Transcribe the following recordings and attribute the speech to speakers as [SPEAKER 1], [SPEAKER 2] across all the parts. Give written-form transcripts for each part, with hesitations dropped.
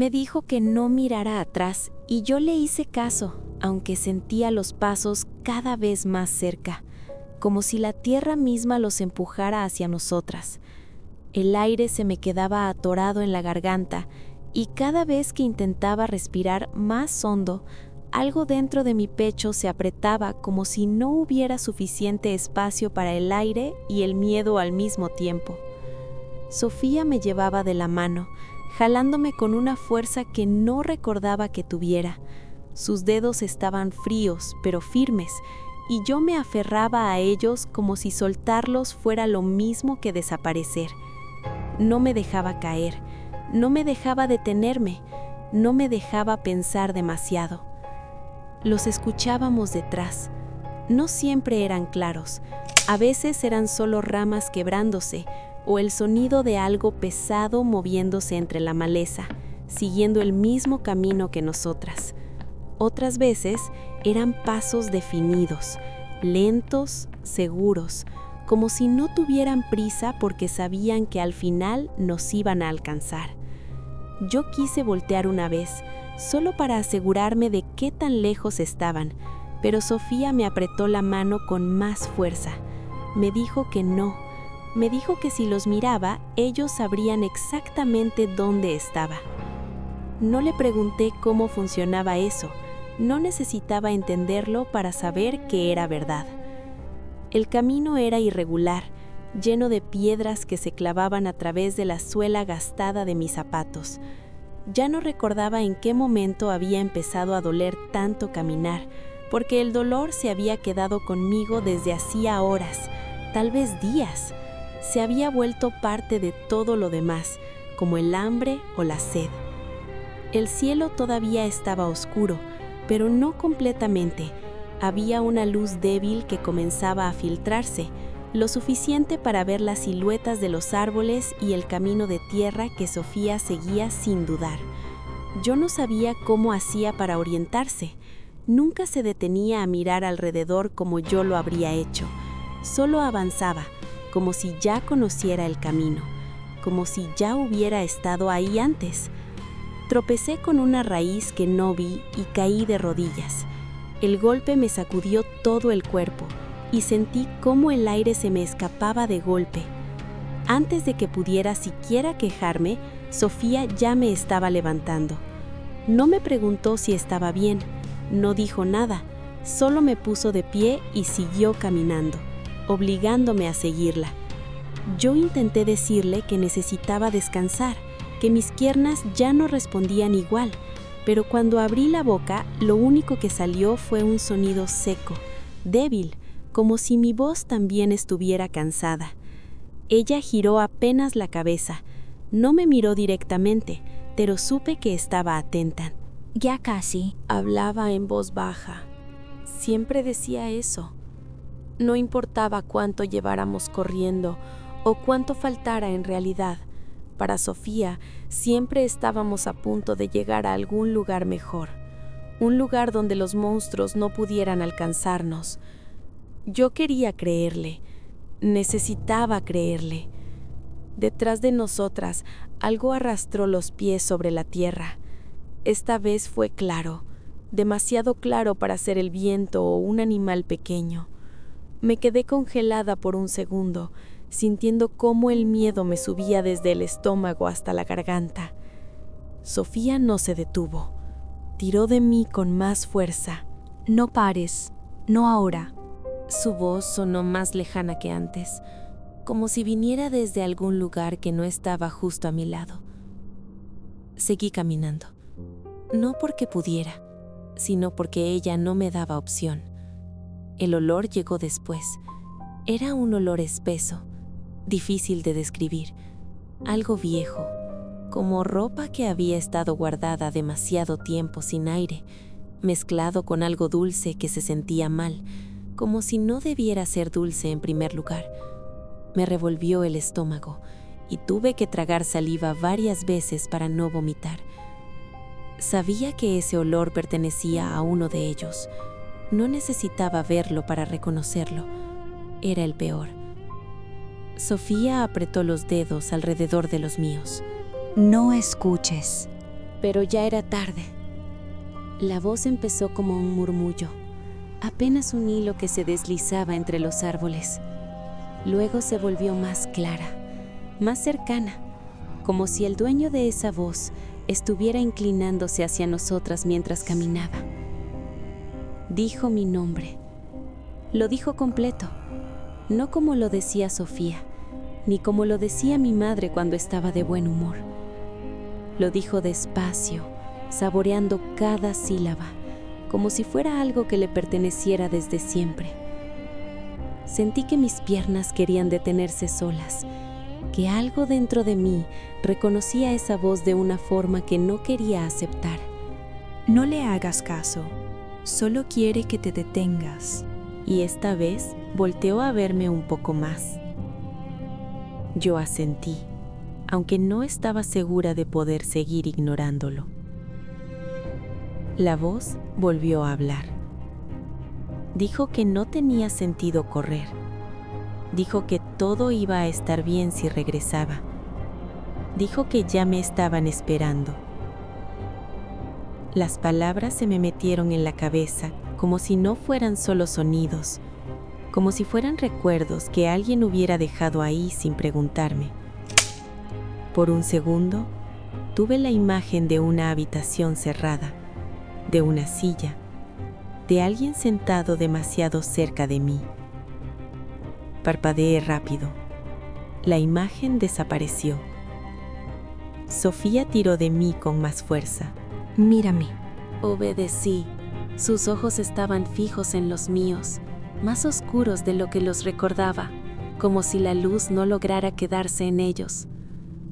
[SPEAKER 1] Me dijo que no mirara atrás y yo le hice caso, aunque sentía los pasos cada vez más cerca, como si la tierra misma los empujara hacia nosotras. El aire se me quedaba atorado en la garganta y cada vez que intentaba respirar más hondo, algo dentro de mi pecho se apretaba como si no hubiera suficiente espacio para el aire y el miedo al mismo tiempo. Sofía me llevaba de la mano, jalándome con una fuerza que no recordaba que tuviera. Sus dedos estaban fríos, pero firmes, y yo me aferraba a ellos como si soltarlos fuera lo mismo que desaparecer. No me dejaba caer, no me dejaba detenerme, no me dejaba pensar demasiado. Los escuchábamos detrás. No siempre eran claros, a veces eran solo ramas quebrándose o el sonido de algo pesado moviéndose entre la maleza, siguiendo el mismo camino que nosotras. Otras veces eran pasos definidos, lentos, seguros, como si no tuvieran prisa porque sabían que al final nos iban a alcanzar. Yo quise voltear una vez, solo para asegurarme de qué tan lejos estaban, pero Sofía me apretó la mano con más fuerza. Me dijo que no. Me dijo que si los miraba, ellos sabrían exactamente dónde estaba. No le pregunté cómo funcionaba eso. No necesitaba entenderlo para saber que era verdad. El camino era irregular, lleno de piedras que se clavaban a través de la suela gastada de mis zapatos. Ya no recordaba en qué momento había empezado a doler tanto caminar, porque el dolor se había quedado conmigo desde hacía horas, tal vez días. Se había vuelto parte de todo lo demás, como el hambre o la sed. El cielo todavía estaba oscuro, pero no completamente. Había una luz débil que comenzaba a filtrarse, lo suficiente para ver las siluetas de los árboles y el camino de tierra que Sofía seguía sin dudar. Yo no sabía cómo hacía para orientarse. Nunca se detenía a mirar alrededor como yo lo habría hecho. Solo avanzaba, como si ya conociera el camino, como si ya hubiera estado ahí antes. Tropecé con una raíz que no vi y caí de rodillas. El golpe me sacudió todo el cuerpo y sentí cómo el aire se me escapaba de golpe. Antes de que pudiera siquiera quejarme, Sofía ya me estaba levantando. No me preguntó si estaba bien, no dijo nada, solo me puso de pie y siguió caminando, obligándome a seguirla. Yo intenté decirle que necesitaba descansar, que mis piernas ya no respondían igual, pero cuando abrí la boca, lo único que salió fue un sonido seco, débil, como si mi voz también estuviera cansada. Ella giró apenas la cabeza. No me miró directamente, pero supe que estaba atenta.
[SPEAKER 2] Ya casi.
[SPEAKER 1] Hablaba en voz baja. Siempre decía eso. No importaba cuánto lleváramos corriendo o cuánto faltara en realidad. Para Sofía, siempre estábamos a punto de llegar a algún lugar mejor. Un lugar donde los monstruos no pudieran alcanzarnos. Yo quería creerle. Necesitaba creerle. Detrás de nosotras, algo arrastró los pies sobre la tierra. Esta vez fue claro, demasiado claro para ser el viento o un animal pequeño. Me quedé congelada por un segundo, sintiendo cómo el miedo me subía desde el estómago hasta la garganta. Sofía no se detuvo. Tiró de mí con más fuerza.
[SPEAKER 2] No pares, no ahora.
[SPEAKER 1] Su voz sonó más lejana que antes, como si viniera desde algún lugar que no estaba justo a mi lado. Seguí caminando. No porque pudiera, sino porque ella no me daba opción. El olor llegó después. Era un olor espeso, difícil de describir, algo viejo, como ropa que había estado guardada demasiado tiempo sin aire, mezclado con algo dulce que se sentía mal, como si no debiera ser dulce en primer lugar. Me revolvió el estómago y tuve que tragar saliva varias veces para no vomitar. Sabía que ese olor pertenecía a uno de ellos. No necesitaba verlo para reconocerlo. Era el peor. Sofía apretó los dedos alrededor de los míos.
[SPEAKER 2] No escuches.
[SPEAKER 1] Pero ya era tarde. La voz empezó como un murmullo, apenas un hilo que se deslizaba entre los árboles. Luego se volvió más clara, más cercana, como si el dueño de esa voz estuviera inclinándose hacia nosotras mientras caminaba. Dijo mi nombre. Lo dijo completo, no como lo decía Sofía, ni como lo decía mi madre cuando estaba de buen humor. Lo dijo despacio, saboreando cada sílaba, como si fuera algo que le perteneciera desde siempre. Sentí que mis piernas querían detenerse solas, que algo dentro de mí reconocía esa voz de una forma que no quería aceptar.
[SPEAKER 2] No le hagas caso, solo quiere que te detengas.
[SPEAKER 1] Y esta vez volteó a verme un poco más. Yo asentí, aunque no estaba segura de poder seguir ignorándolo. La voz volvió a hablar. Dijo que no tenía sentido correr. Dijo que todo iba a estar bien si regresaba. Dijo que ya me estaban esperando. Las palabras se me metieron en la cabeza como si no fueran solo sonidos, como si fueran recuerdos que alguien hubiera dejado ahí sin preguntarme. Por un segundo, tuve la imagen de una habitación cerrada, de una silla, de alguien sentado demasiado cerca de mí. Parpadeé rápido. La imagen desapareció. Sofía tiró de mí con más fuerza.
[SPEAKER 2] Mírame.
[SPEAKER 1] Obedecí. Sus ojos estaban fijos en los míos, más oscuros de lo que los recordaba, como si la luz no lograra quedarse en ellos.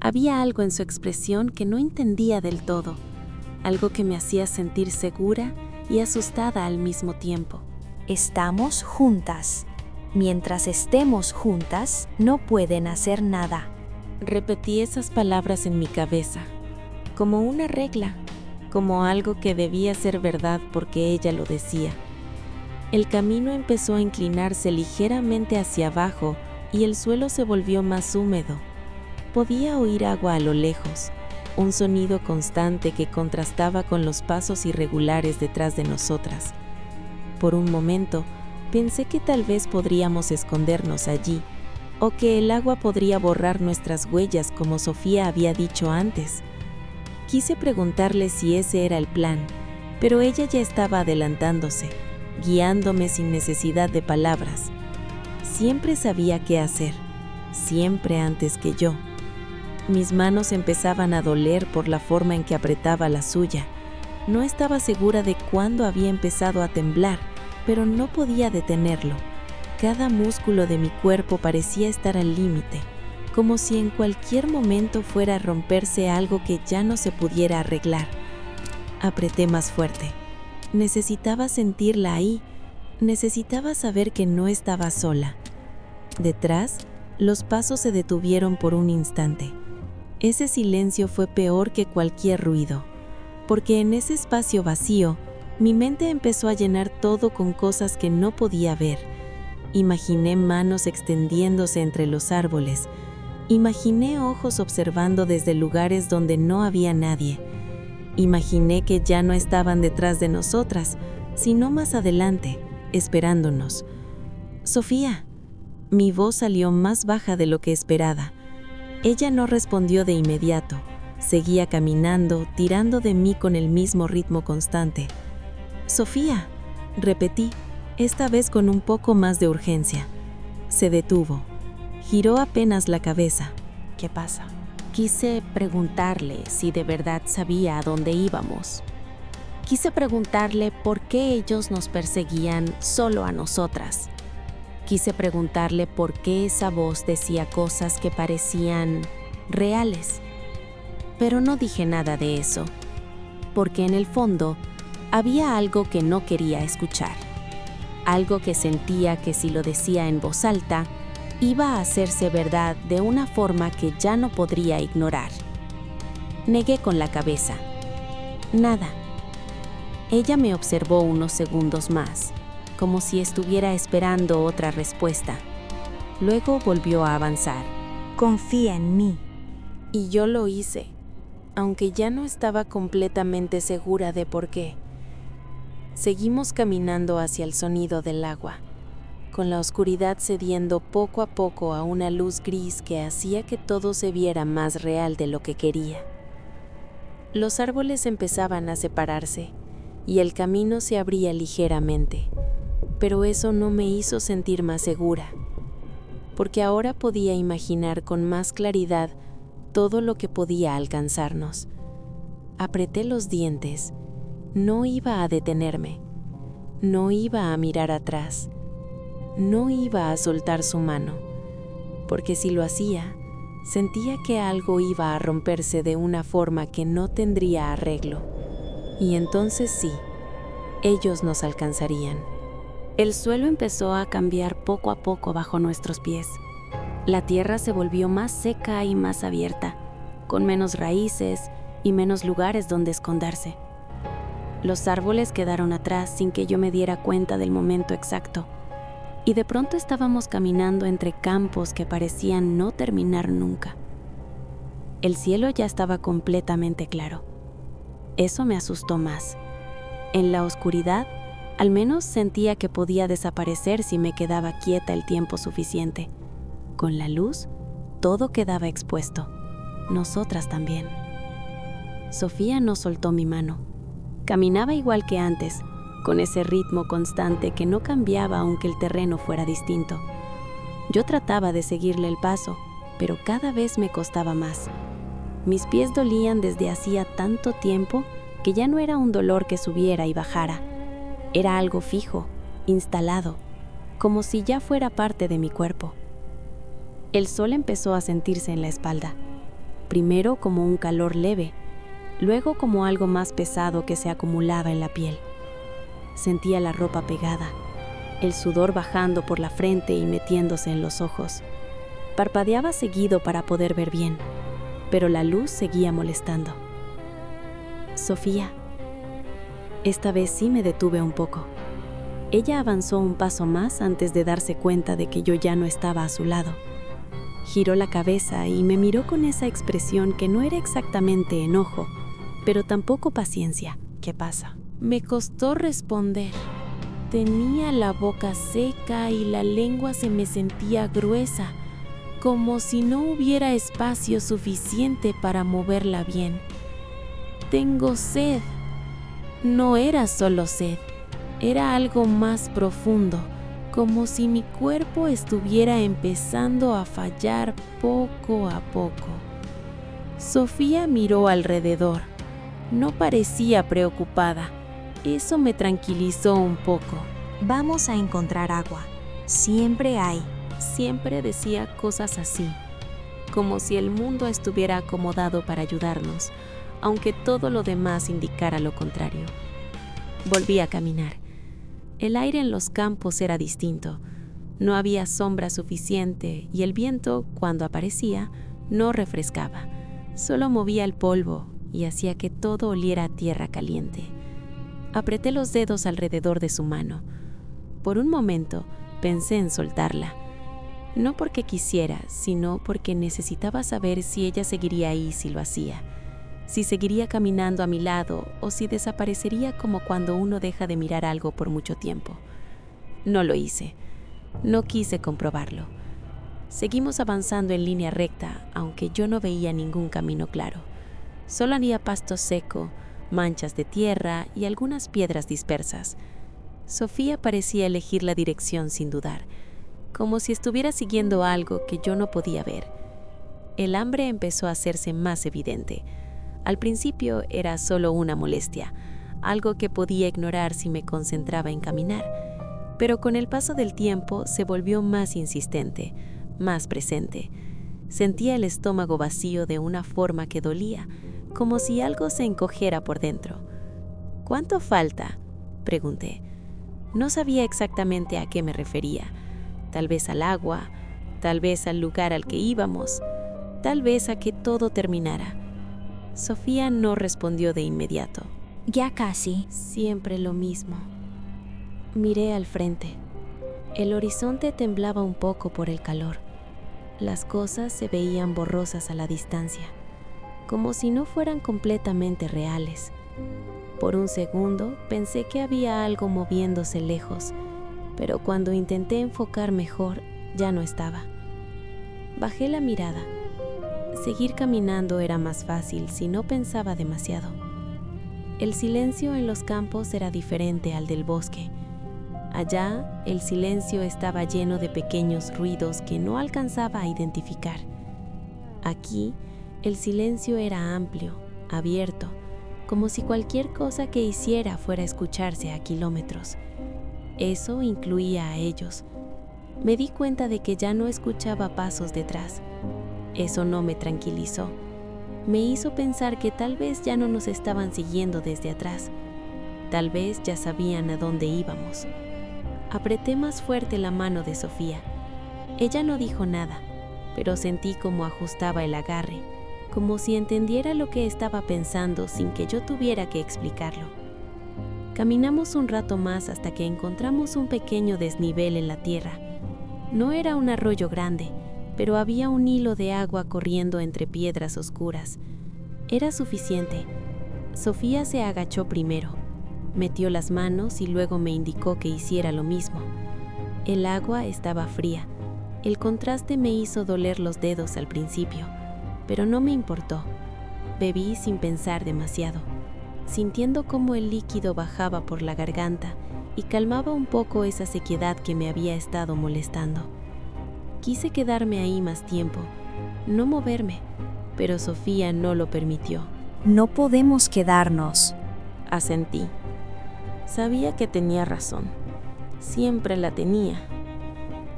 [SPEAKER 1] Había algo en su expresión que no entendía del todo, algo que me hacía sentir segura y asustada al mismo tiempo.
[SPEAKER 2] Estamos juntas. Mientras estemos juntas, no pueden hacer nada.
[SPEAKER 1] Repetí esas palabras en mi cabeza, como una regla, como algo que debía ser verdad porque ella lo decía. El camino empezó a inclinarse ligeramente hacia abajo y el suelo se volvió más húmedo. Podía oír agua a lo lejos, un sonido constante que contrastaba con los pasos irregulares detrás de nosotras. Por un momento, pensé que tal vez podríamos escondernos allí, o que el agua podría borrar nuestras huellas como Sofía había dicho antes. Quise preguntarle si ese era el plan, pero ella ya estaba adelantándose, guiándome sin necesidad de palabras. Siempre sabía qué hacer, siempre antes que yo. Mis manos empezaban a doler por la forma en que apretaba la suya. No estaba segura de cuándo había empezado a temblar, pero no podía detenerlo. Cada músculo de mi cuerpo parecía estar al límite, como si en cualquier momento fuera a romperse algo que ya no se pudiera arreglar. Apreté más fuerte. Necesitaba sentirla ahí. Necesitaba saber que no estaba sola. Detrás, los pasos se detuvieron por un instante. Ese silencio fue peor que cualquier ruido, porque en ese espacio vacío, mi mente empezó a llenar todo con cosas que no podía ver. Imaginé manos extendiéndose entre los árboles. Imaginé ojos observando desde lugares donde no había nadie. Imaginé que ya no estaban detrás de nosotras, sino más adelante, esperándonos. Sofía. Mi voz salió más baja de lo que esperaba. Ella no respondió de inmediato. Seguía caminando, tirando de mí con el mismo ritmo constante. Sofía, repetí, esta vez con un poco más de urgencia. Se detuvo. Giró apenas la cabeza.
[SPEAKER 2] ¿Qué pasa?
[SPEAKER 1] Quise preguntarle si de verdad sabía a dónde íbamos. Quise preguntarle por qué ellos nos perseguían solo a nosotras. Quise preguntarle por qué esa voz decía cosas que parecían reales. Pero no dije nada de eso, porque en el fondo había algo que no quería escuchar. Algo que sentía que si lo decía en voz alta, iba a hacerse verdad de una forma que ya no podría ignorar. Negué con la cabeza. Nada. Ella me observó unos segundos más, como si estuviera esperando otra respuesta. Luego volvió a avanzar.
[SPEAKER 2] Confía en mí.
[SPEAKER 1] Y yo lo hice. aunque ya no estaba completamente segura de por qué. Seguimos caminando hacia el sonido del agua, con la oscuridad cediendo poco a poco a una luz gris que hacía que todo se viera más real de lo que quería. Los árboles empezaban a separarse y el camino se abría ligeramente, pero eso no me hizo sentir más segura, porque ahora podía imaginar con más claridad todo lo que podía alcanzarnos. Apreté los dientes. No iba a detenerme. No iba a mirar atrás. No iba a soltar su mano, porque si lo hacía, sentía que algo iba a romperse de una forma que no tendría arreglo. Y entonces sí, ellos nos alcanzarían.
[SPEAKER 3] El suelo empezó a cambiar poco a poco bajo nuestros pies. La tierra se volvió más seca y más abierta, con menos raíces y menos lugares donde esconderse. Los árboles quedaron atrás sin que yo me diera cuenta del momento exacto, y de pronto estábamos caminando entre campos que parecían no terminar nunca. El cielo ya estaba completamente claro. Eso me asustó más. En la oscuridad, al menos sentía que podía desaparecer si me quedaba quieta el tiempo suficiente. Con la luz, todo quedaba expuesto. Nosotras también. Sofía no soltó mi mano. Caminaba igual que antes, con ese ritmo constante que no cambiaba aunque el terreno fuera distinto. Yo trataba de seguirle el paso, pero cada vez me costaba más. Mis pies dolían desde hacía tanto tiempo que ya no era un dolor que subiera y bajara. Era algo fijo, instalado, como si ya fuera parte de mi cuerpo. El sol empezó a sentirse en la espalda, primero como un calor leve, luego como algo más pesado que se acumulaba en la piel. Sentía la ropa pegada, el sudor bajando por la frente y metiéndose en los ojos. Parpadeaba seguido para poder ver bien, pero la luz seguía molestando. Sofía. Esta vez sí me detuve un poco. Ella avanzó un paso más antes de darse cuenta de que yo ya no estaba a su lado. Giró la cabeza y me miró con esa expresión que no era exactamente enojo, pero tampoco paciencia.
[SPEAKER 1] ¿Qué pasa? Me costó responder. Tenía la boca seca y la lengua se me sentía gruesa, como si no hubiera espacio suficiente para moverla bien. Tengo sed. No era solo sed, era algo más profundo, como si mi cuerpo estuviera empezando a fallar poco a poco. Sofía miró alrededor. No parecía preocupada. Eso me tranquilizó un poco.
[SPEAKER 2] Vamos a encontrar agua. Siempre hay.
[SPEAKER 1] Siempre decía cosas así, como si el mundo estuviera acomodado para ayudarnos, aunque todo lo demás indicara lo contrario. Volví a caminar. El aire en los campos era distinto. No había sombra suficiente y el viento, cuando aparecía, no refrescaba. Solo movía el polvo y hacía que todo oliera a tierra caliente. Apreté los dedos alrededor de su mano. Por un momento pensé en soltarla. No porque quisiera, sino porque necesitaba saber si ella seguiría ahí si lo hacía. Si seguiría caminando a mi lado o si desaparecería como cuando uno deja de mirar algo por mucho tiempo. No lo hice. No quise comprobarlo. Seguimos avanzando en línea recta, aunque yo no veía ningún camino claro. Solo había pasto seco, manchas de tierra y algunas piedras dispersas. Sofía parecía elegir la dirección sin dudar, como si estuviera siguiendo algo que yo no podía ver. El hambre empezó a hacerse más evidente. Al principio era solo una molestia, algo que podía ignorar si me concentraba en caminar, pero con el paso del tiempo se volvió más insistente, más presente. Sentía el estómago vacío de una forma que dolía, como si algo se encojera por dentro. ¿Cuánto falta?, pregunté. No sabía exactamente a qué me refería. Tal vez al agua, tal vez al lugar al que íbamos, tal vez a que todo terminara. Sofía no respondió de inmediato.
[SPEAKER 2] Ya casi.
[SPEAKER 1] Siempre lo mismo. Miré al frente. El horizonte temblaba un poco por el calor. Las cosas se veían borrosas a la distancia. como si no fueran completamente reales. Por un segundo pensé que había algo moviéndose lejos, pero cuando intenté enfocar mejor, ya no estaba. Bajé la mirada. Seguir caminando era más fácil si no pensaba demasiado. El silencio en los campos era diferente al del bosque. Allá, el silencio estaba lleno de pequeños ruidos que no alcanzaba a identificar. Aquí, el silencio era amplio, abierto, como si cualquier cosa que hiciera fuera a escucharse a kilómetros. Eso incluía a ellos. Me di cuenta de que ya no escuchaba pasos detrás. Eso no me tranquilizó. Me hizo pensar que tal vez ya no nos estaban siguiendo desde atrás. Tal vez ya sabían a dónde íbamos. Apreté más fuerte la mano de Sofía. Ella no dijo nada, pero sentí cómo ajustaba el agarre, como si entendiera lo que estaba pensando sin que yo tuviera que explicarlo. Caminamos un rato más hasta que encontramos un pequeño desnivel en la tierra. No era un arroyo grande, pero había un hilo de agua corriendo entre piedras oscuras. Era suficiente. Sofía se agachó primero, metió las manos y luego me indicó que hiciera lo mismo. El agua estaba fría. El contraste me hizo doler los dedos al principio, pero no me importó. Bebí sin pensar demasiado, sintiendo cómo el líquido bajaba por la garganta y calmaba un poco esa sequedad que me había estado molestando. Quise quedarme ahí más tiempo, no moverme, pero Sofía no lo permitió.
[SPEAKER 2] No podemos quedarnos.
[SPEAKER 3] Asentí. Sabía que tenía razón. Siempre la tenía.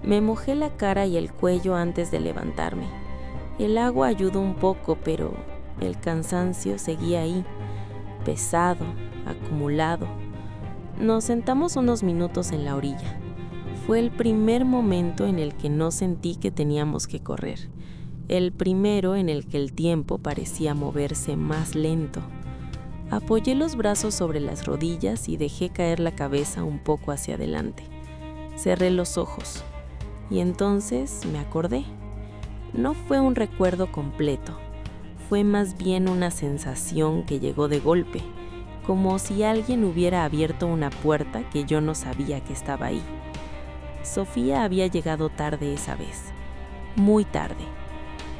[SPEAKER 3] Me mojé la cara y el cuello antes de levantarme. El agua ayudó un poco, pero el cansancio seguía ahí, pesado, acumulado. Nos sentamos unos minutos en la orilla. Fue el primer momento en el que no sentí que teníamos que correr. El primero en el que el tiempo parecía moverse más lento. Apoyé los brazos sobre las rodillas y dejé caer la cabeza un poco hacia adelante. Cerré los ojos y entonces me acordé. No fue un recuerdo completo, fue más bien una sensación que llegó de golpe, como si alguien hubiera abierto una puerta que yo no sabía que estaba ahí. Sofía había llegado tarde esa vez, muy tarde.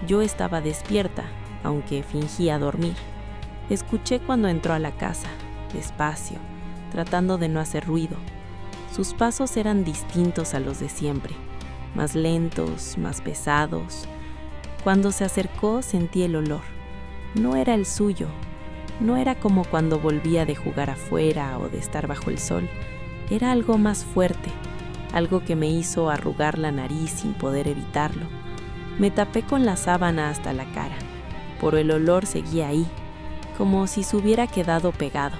[SPEAKER 3] Yo estaba despierta, aunque fingía dormir. Escuché cuando entró a la casa, despacio, tratando de no hacer ruido. Sus pasos eran distintos a los de siempre, más lentos, más pesados. Cuando se acercó sentí el olor. No era el suyo, no era como cuando volvía de jugar afuera o de estar bajo el sol. Era algo más fuerte, algo que me hizo arrugar la nariz sin poder evitarlo. Me tapé con la sábana hasta la cara, pero el olor seguía ahí, como si se hubiera quedado pegado.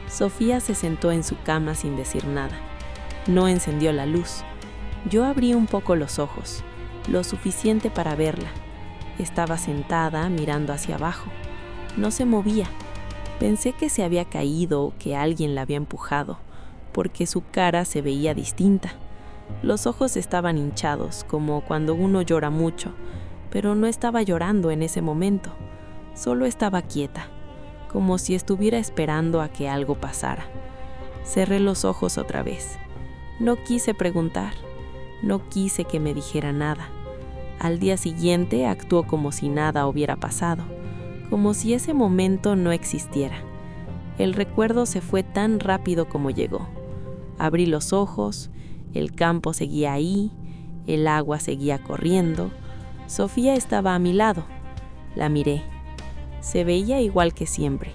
[SPEAKER 3] Sofía se sentó en su cama sin decir nada. No encendió la luz. Yo abrí un poco los ojos, lo suficiente para verla. Estaba sentada mirando hacia abajo. No se movía. Pensé que se había caído o que alguien la había empujado, porque su cara se veía distinta. Los ojos estaban hinchados, como cuando uno llora mucho, pero no estaba llorando en ese momento. Solo estaba quieta, como si estuviera esperando a que algo pasara. Cerré los ojos otra vez. No quise preguntar, no quise que me dijera nada. Al día siguiente actuó como si nada hubiera pasado, como si ese momento no existiera. El recuerdo se fue tan rápido como llegó. Abrí los ojos, el campo seguía ahí, el agua seguía corriendo. Sofía estaba a mi lado. La miré. Se veía igual que siempre.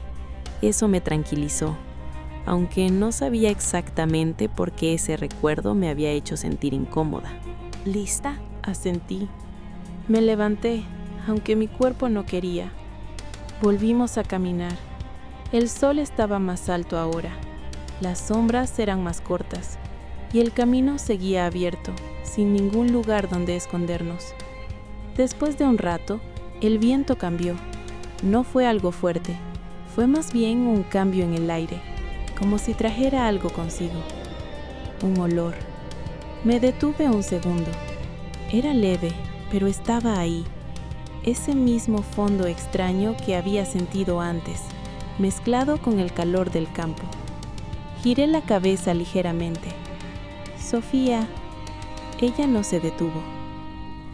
[SPEAKER 3] Eso me tranquilizó, aunque no sabía exactamente por qué ese recuerdo me había hecho sentir incómoda.
[SPEAKER 4] ¿Lista? Asentí. Me levanté, aunque mi cuerpo no quería. Volvimos a caminar. El sol estaba más alto ahora. Las sombras eran más cortas y el camino seguía abierto, sin ningún lugar donde escondernos. Después de un rato, el viento cambió. No fue algo fuerte, fue más bien un cambio en el aire, como si trajera algo consigo. Un olor. Me detuve un segundo. Era leve, pero estaba ahí. ese mismo fondo extraño que había sentido antes, mezclado con el calor del campo. Giré la cabeza ligeramente. Sofía. Ella no se detuvo.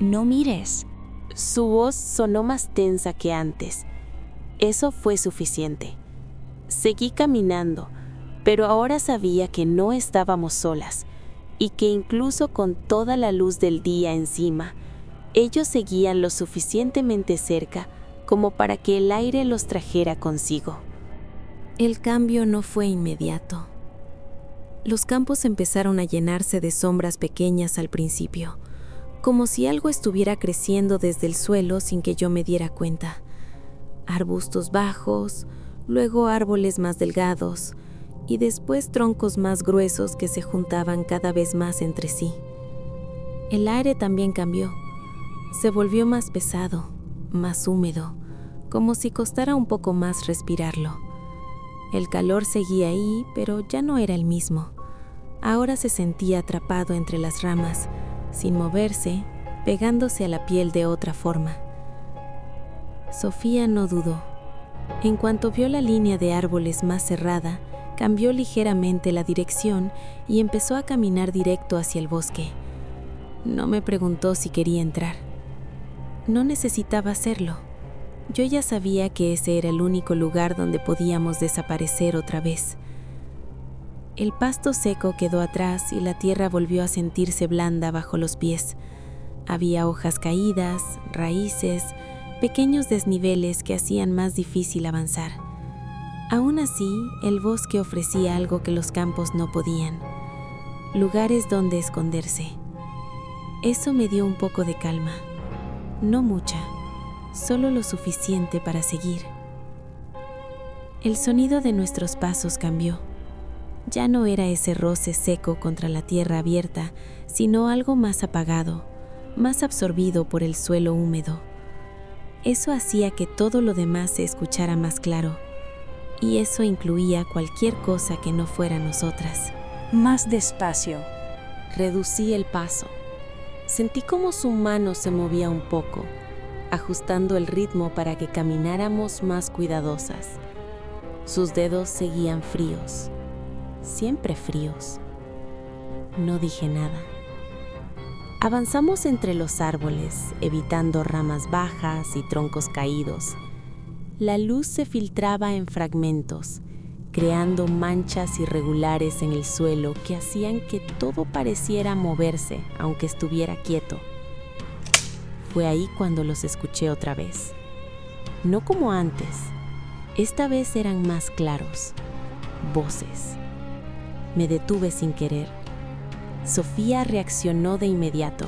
[SPEAKER 2] No mires.
[SPEAKER 3] Su voz sonó más tensa que antes. Eso fue suficiente. Seguí caminando, pero ahora sabía que no estábamos solas y que incluso con toda la luz del día encima, ellos seguían lo suficientemente cerca como para que el aire los trajera consigo.
[SPEAKER 1] El cambio no fue inmediato. Los campos empezaron a llenarse de sombras pequeñas al principio, como si algo estuviera creciendo desde el suelo sin que yo me diera cuenta. Arbustos bajos, luego árboles más delgados, y después troncos más gruesos que se juntaban cada vez más entre sí. El aire también cambió. Se volvió más pesado, más húmedo, como si costara un poco más respirarlo. El calor seguía ahí, pero ya no era el mismo. Ahora se sentía atrapado entre las ramas, sin moverse, pegándose a la piel de otra forma. Sofía no dudó. En cuanto vio la línea de árboles más cerrada, cambió ligeramente la dirección y empezó a caminar directo hacia el bosque. No me preguntó si quería entrar. No necesitaba hacerlo. Yo ya sabía que ese era el único lugar donde podíamos desaparecer otra vez. El pasto seco quedó atrás y la tierra volvió a sentirse blanda bajo los pies. Había hojas caídas, raíces, pequeños desniveles que hacían más difícil avanzar. Aún así, el bosque ofrecía algo que los campos no podían: lugares donde esconderse. Eso me dio un poco de calma. No mucha, solo lo suficiente para seguir. El sonido de nuestros pasos cambió. Ya no era ese roce seco contra la tierra abierta, sino algo más apagado, más absorbido por el suelo húmedo. Eso hacía que todo lo demás se escuchara más claro, y eso incluía cualquier cosa que no fuera nosotras.
[SPEAKER 2] Más despacio.
[SPEAKER 3] Reducí el paso. Sentí como su mano se movía un poco, ajustando el ritmo para que camináramos más cuidadosas. Sus dedos seguían fríos, siempre fríos. No dije nada. Avanzamos entre los árboles, evitando ramas bajas y troncos caídos. La luz se filtraba en fragmentos, creando manchas irregulares en el suelo que hacían que todo pareciera moverse, aunque estuviera quieto. Fue ahí cuando los escuché otra vez. No como antes. Esta vez eran más claros. Voces. Me detuve sin querer. Sofía reaccionó de inmediato.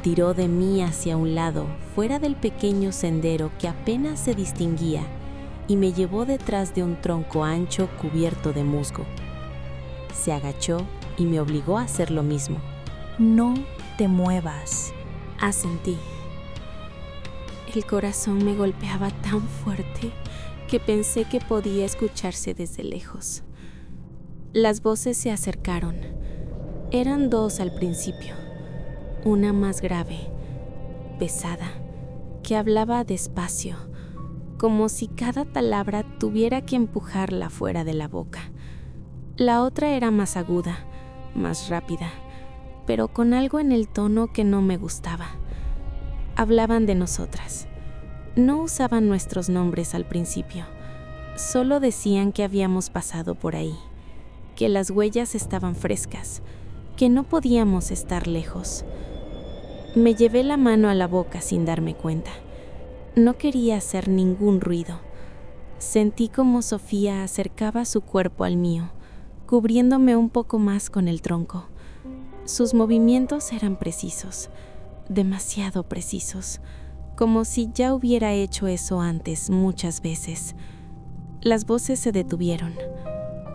[SPEAKER 3] Tiró de mí hacia un lado, fuera del pequeño sendero que apenas se distinguía, y me llevó detrás de un tronco ancho cubierto de musgo. Se agachó y me obligó a hacer lo mismo.
[SPEAKER 2] No te muevas.
[SPEAKER 4] Asentí. El corazón me golpeaba tan fuerte que pensé que podía escucharse desde lejos. Las voces se acercaron. Eran dos al principio. Una más grave, pesada, que hablaba despacio, como si cada palabra tuviera que empujarla fuera de la boca. La otra era más aguda, más rápida, pero con algo en el tono que no me gustaba. Hablaban de nosotras. No usaban nuestros nombres al principio. Solo decían que habíamos pasado por ahí, que las huellas estaban frescas, que no podíamos estar lejos. Me llevé la mano a la boca sin darme cuenta. No quería hacer ningún ruido. Sentí como Sofía acercaba su cuerpo al mío, cubriéndome un poco más con el tronco. Sus movimientos eran precisos, demasiado precisos, como si ya hubiera hecho eso antes muchas veces. Las voces se detuvieron,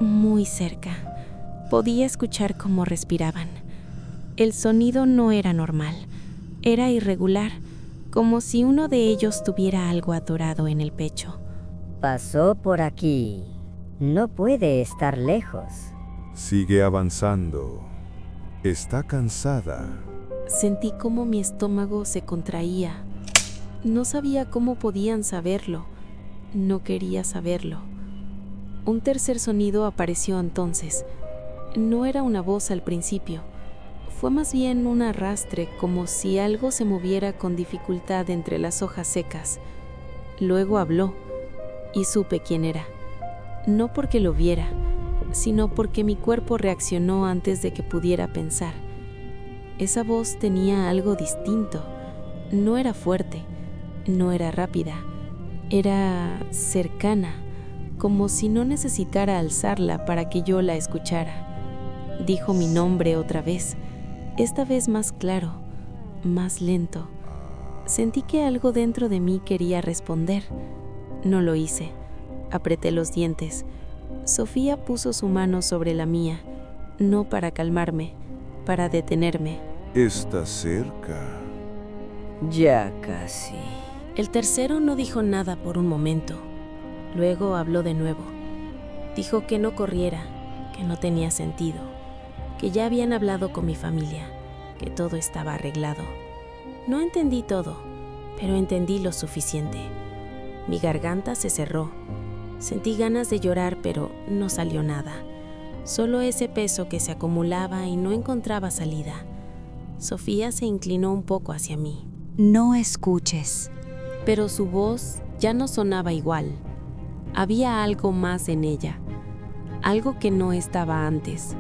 [SPEAKER 4] muy cerca. Podía escuchar cómo respiraban. El sonido no era normal, era irregular, como si uno de ellos tuviera algo atorado en el pecho.
[SPEAKER 5] Pasó por aquí. No puede estar lejos.
[SPEAKER 6] Sigue avanzando. Está cansada.
[SPEAKER 4] Sentí como mi estómago se contraía. No sabía cómo podían saberlo. No quería saberlo. Un tercer sonido apareció entonces. No era una voz al principio. Fue más bien un arrastre, como si algo se moviera con dificultad entre las hojas secas. Luego habló, y supe quién era. No porque lo viera, sino porque mi cuerpo reaccionó antes de que pudiera pensar. Esa voz tenía algo distinto. No era fuerte, no era rápida, era cercana, como si no necesitara alzarla para que yo la escuchara. Dijo mi nombre otra vez, esta vez más claro, más lento. Sentí que algo dentro de mí quería responder. No lo hice. Apreté los dientes. Sofía puso su mano sobre la mía, no para calmarme, para detenerme.
[SPEAKER 6] Está cerca.
[SPEAKER 5] Ya casi.
[SPEAKER 3] El tercero no dijo nada por un momento. Luego habló de nuevo. Dijo que no corriera, que no tenía sentido, que ya habían hablado con mi familia, que todo estaba arreglado. No entendí todo, pero entendí lo suficiente. Mi garganta se cerró. Sentí ganas de llorar, pero no salió nada. Solo ese peso que se acumulaba y no encontraba salida. Sofía se inclinó un poco hacia mí.
[SPEAKER 2] No escuches.
[SPEAKER 3] Pero su voz ya no sonaba igual. Había algo más en ella, algo que no estaba antes,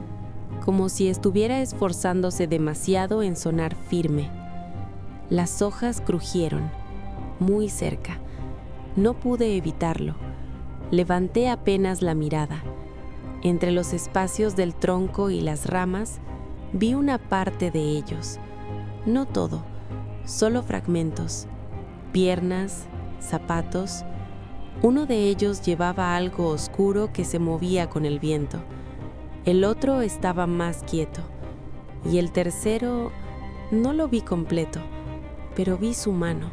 [SPEAKER 3] como si estuviera esforzándose demasiado en sonar firme. Las hojas crujieron, muy cerca. No pude evitarlo. Levanté apenas la mirada. Entre los espacios del tronco y las ramas, vi una parte de ellos. No todo, solo fragmentos. Piernas, zapatos. Uno de ellos llevaba algo oscuro que se movía con el viento. El otro estaba más quieto. Y el tercero, no lo vi completo, pero vi su mano.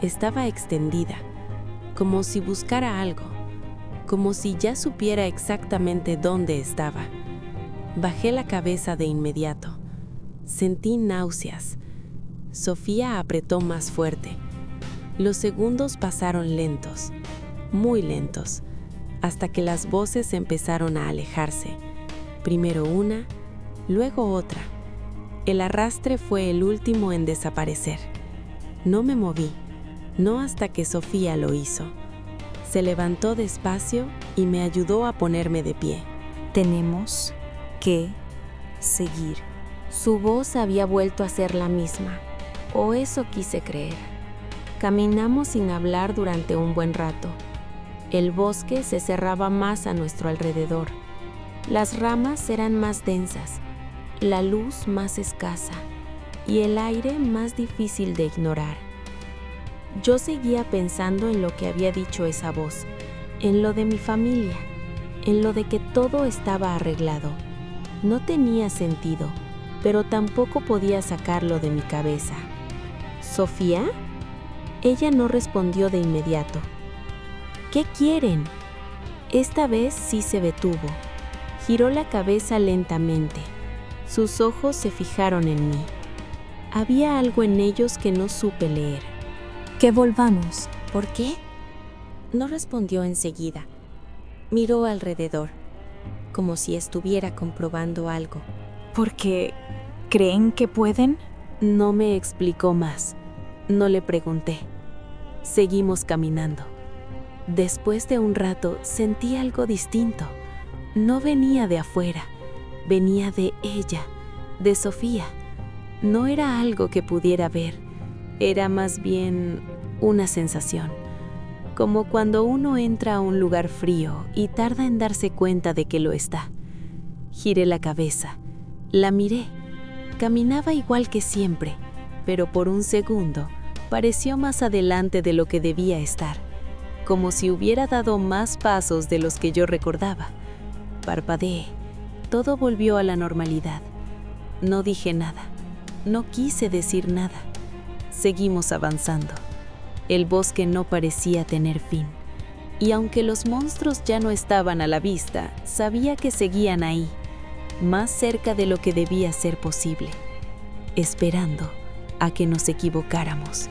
[SPEAKER 3] Estaba extendida, como si buscara algo, como si ya supiera exactamente dónde estaba. Bajé la cabeza de inmediato. Sentí náuseas. Sofía apretó más fuerte. Los segundos pasaron lentos, muy lentos, hasta que las voces empezaron a alejarse. Primero una, luego otra. El arrastre fue el último en desaparecer. No me moví, no hasta que Sofía lo hizo. Se levantó despacio y me ayudó a ponerme de pie.
[SPEAKER 2] Tenemos que seguir.
[SPEAKER 1] Su voz había vuelto a ser la misma, o eso quise creer. Caminamos sin hablar durante un buen rato. El bosque se cerraba más a nuestro alrededor. Las ramas eran más densas, la luz más escasa y el aire más difícil de ignorar. Yo seguía pensando en lo que había dicho esa voz, en lo de mi familia, en lo de que todo estaba arreglado. No tenía sentido, pero tampoco podía sacarlo de mi cabeza. ¿Sofía? Ella no respondió de inmediato. ¿Qué quieren? Esta vez sí se detuvo. Giró la cabeza lentamente. Sus ojos se fijaron en mí. Había algo en ellos que no supe leer.
[SPEAKER 2] Que volvamos.
[SPEAKER 1] ¿Por qué? No respondió enseguida. Miró alrededor, como si estuviera comprobando algo.
[SPEAKER 2] ¿Porque creen que pueden?
[SPEAKER 3] No me explicó más. No le pregunté. Seguimos caminando. Después de un rato sentí algo distinto. No venía de afuera, venía de ella, de Sofía. No era algo que pudiera ver, era más bien una sensación. Como cuando uno entra a un lugar frío y tarda en darse cuenta de que lo está. Giré la cabeza, la miré. Caminaba igual que siempre, pero por un segundo pareció más adelante de lo que debía estar, como si hubiera dado más pasos de los que yo recordaba. Parpadeé. Todo volvió a la normalidad. No dije nada. No quise decir nada. Seguimos avanzando. El bosque no parecía tener fin. Y aunque los monstruos ya no estaban a la vista, sabía que seguían ahí, más cerca de lo que debía ser posible, esperando a que nos equivocáramos.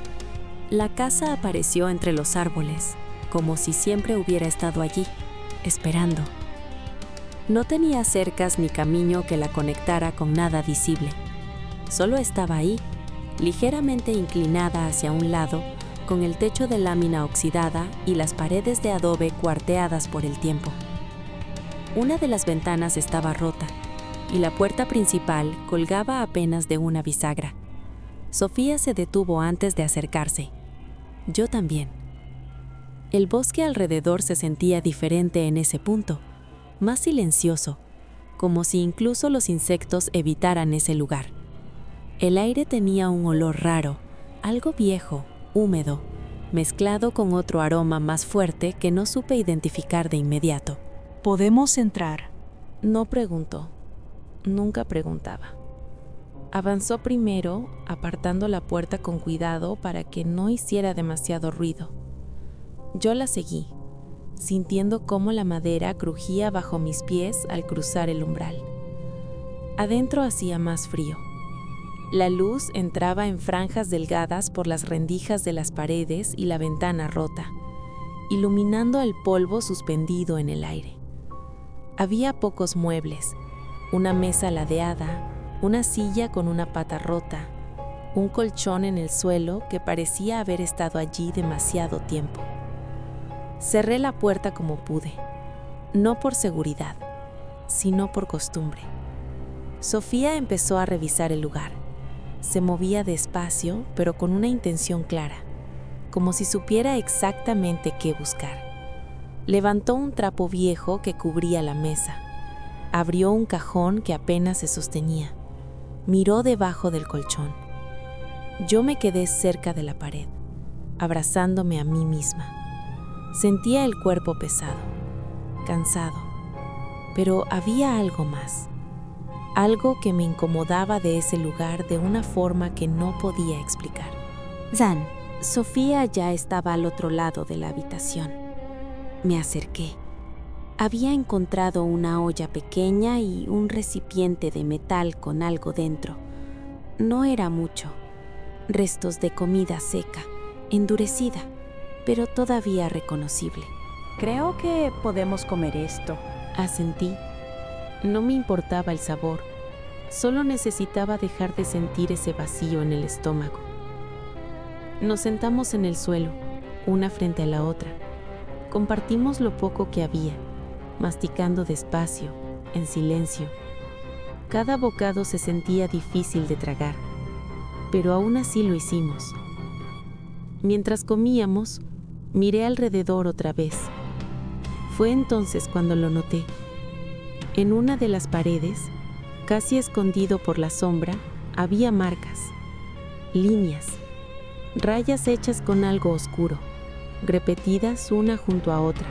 [SPEAKER 1] La casa apareció entre los árboles, como si siempre hubiera estado allí, esperando. No tenía cercas ni camino que la conectara con nada visible. Solo estaba ahí, ligeramente inclinada hacia un lado, con el techo de lámina oxidada y las paredes de adobe cuarteadas por el tiempo. Una de las ventanas estaba rota, y la puerta principal colgaba apenas de una bisagra. Sofía se detuvo antes de acercarse. Yo también. El bosque alrededor se sentía diferente en ese punto, más silencioso, como si incluso los insectos evitaran ese lugar. El aire tenía un olor raro, algo viejo, húmedo, mezclado con otro aroma más fuerte que no supe identificar de inmediato.
[SPEAKER 2] ¿Podemos entrar?
[SPEAKER 4] No preguntó. Nunca preguntaba. Avanzó primero, apartando la puerta con cuidado para que no hiciera demasiado ruido. Yo la seguí, sintiendo cómo la madera crujía bajo mis pies al cruzar el umbral. Adentro hacía más frío. La luz entraba en franjas delgadas por las rendijas de las paredes y la ventana rota, iluminando el polvo suspendido en el aire. Había pocos muebles, una mesa ladeada, una silla con una pata rota, un colchón en el suelo que parecía haber estado allí demasiado tiempo. Cerré la puerta como pude, no por seguridad, sino por costumbre. Sofía empezó a revisar el lugar. Se movía despacio, pero con una intención clara, como si supiera exactamente qué buscar. Levantó un trapo viejo que cubría la mesa. Abrió un cajón que apenas se sostenía. Miró debajo del colchón. Yo me quedé cerca de la pared, abrazándome a mí misma. Sentía el cuerpo pesado, cansado, pero había algo más. Algo que me incomodaba de ese lugar de una forma que no podía explicar.
[SPEAKER 1] Dan, Sofía ya estaba al otro lado de la habitación. Me acerqué. Había encontrado una olla pequeña y un recipiente de metal con algo dentro. No era mucho. Restos de comida seca, endurecida, pero todavía reconocible.
[SPEAKER 2] Creo que podemos comer esto.
[SPEAKER 4] Asentí. No me importaba el sabor. Solo necesitaba dejar de sentir ese vacío en el estómago. Nos sentamos en el suelo, una frente a la otra. Compartimos lo poco que había, masticando despacio, en silencio. Cada bocado se sentía difícil de tragar, pero aún así lo hicimos. Mientras comíamos, miré alrededor otra vez. Fue entonces cuando lo noté. En una de las paredes, casi escondido por la sombra, había marcas, líneas, rayas hechas con algo oscuro, repetidas una junto a otra.